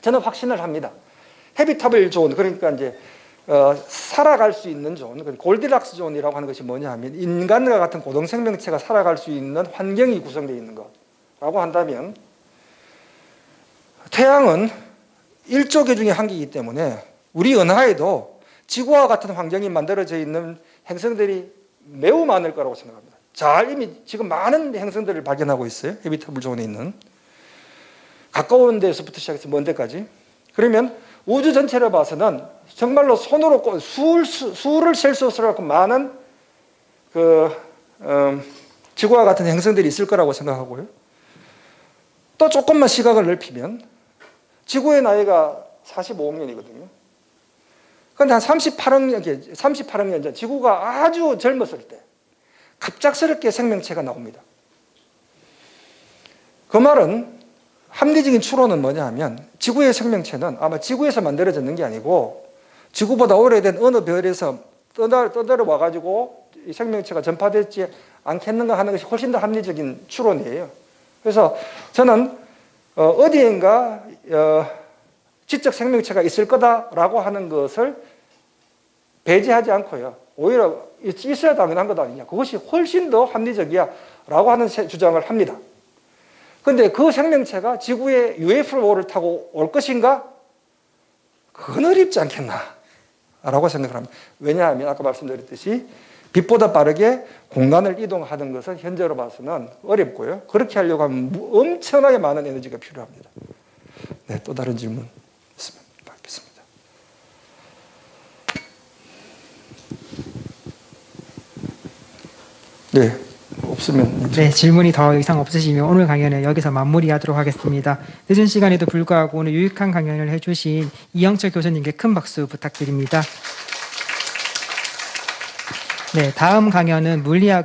저는 확신을 합니다. 헤비타블 존, 그러니까 이제 살아갈 수 있는 존, 골디락스 존이라고 하는 것이 뭐냐 하면 인간과 같은 고등 생명체가 살아갈 수 있는 환경이 구성되어 있는 거라고 한다면 태양은 일조계 중에 한 개이기 때문에 우리 은하에도 지구와 같은 환경이 만들어져 있는 행성들이 매우 많을 거라고 생각합니다. 이미 지금 많은 행성들을 발견하고 있어요. 헤비터블 존에 있는. 가까운 데서부터 시작해서 먼 데까지. 그러면 우주 전체를 봐서는 정말로 손으로 수를 셀 수 없을 만큼 많은 지구와 같은 행성들이 있을 거라고 생각하고요. 또 조금만 시각을 넓히면 지구의 나이가 45억 년이거든요. 그런데 한 38억 년 전 지구가 아주 젊었을 때 갑작스럽게 생명체가 나옵니다. 그 말은 합리적인 추론은 뭐냐 하면 지구의 생명체는 아마 지구에서 만들어졌는 게 아니고 지구보다 오래된 어느 별에서 떠들어 와가지고 이 생명체가 전파되지 않겠는가 하는 것이 훨씬 더 합리적인 추론이에요. 그래서 저는 어디엔가 지적 생명체가 있을 거다라고 하는 것을 배제하지 않고요. 오히려 있어야 당연한 것 아니냐. 그것이 훨씬 더 합리적이야 라고 하는 주장을 합니다. 그런데 그 생명체가 지구에 UFO를 타고 올 것인가? 그건 어렵지 않겠나 라고 생각을 합니다. 왜냐하면 아까 말씀드렸듯이 빛보다 빠르게 공간을 이동하는 것은 현재로 봐서는 어렵고요. 그렇게 하려고 하면 엄청나게 많은 에너지가 필요합니다. 네, 또 다른 질문 있으면 받겠습니다. 네, 없으면 네, 질문이 더 이상 없으시면 오늘 강연은 여기서 마무리하도록 하겠습니다. 늦은 시간에도 불구하고 오늘 유익한 강연을 해주신 이영철 교수님께 큰 박수 부탁드립니다. 네, 다음 강연은 물리학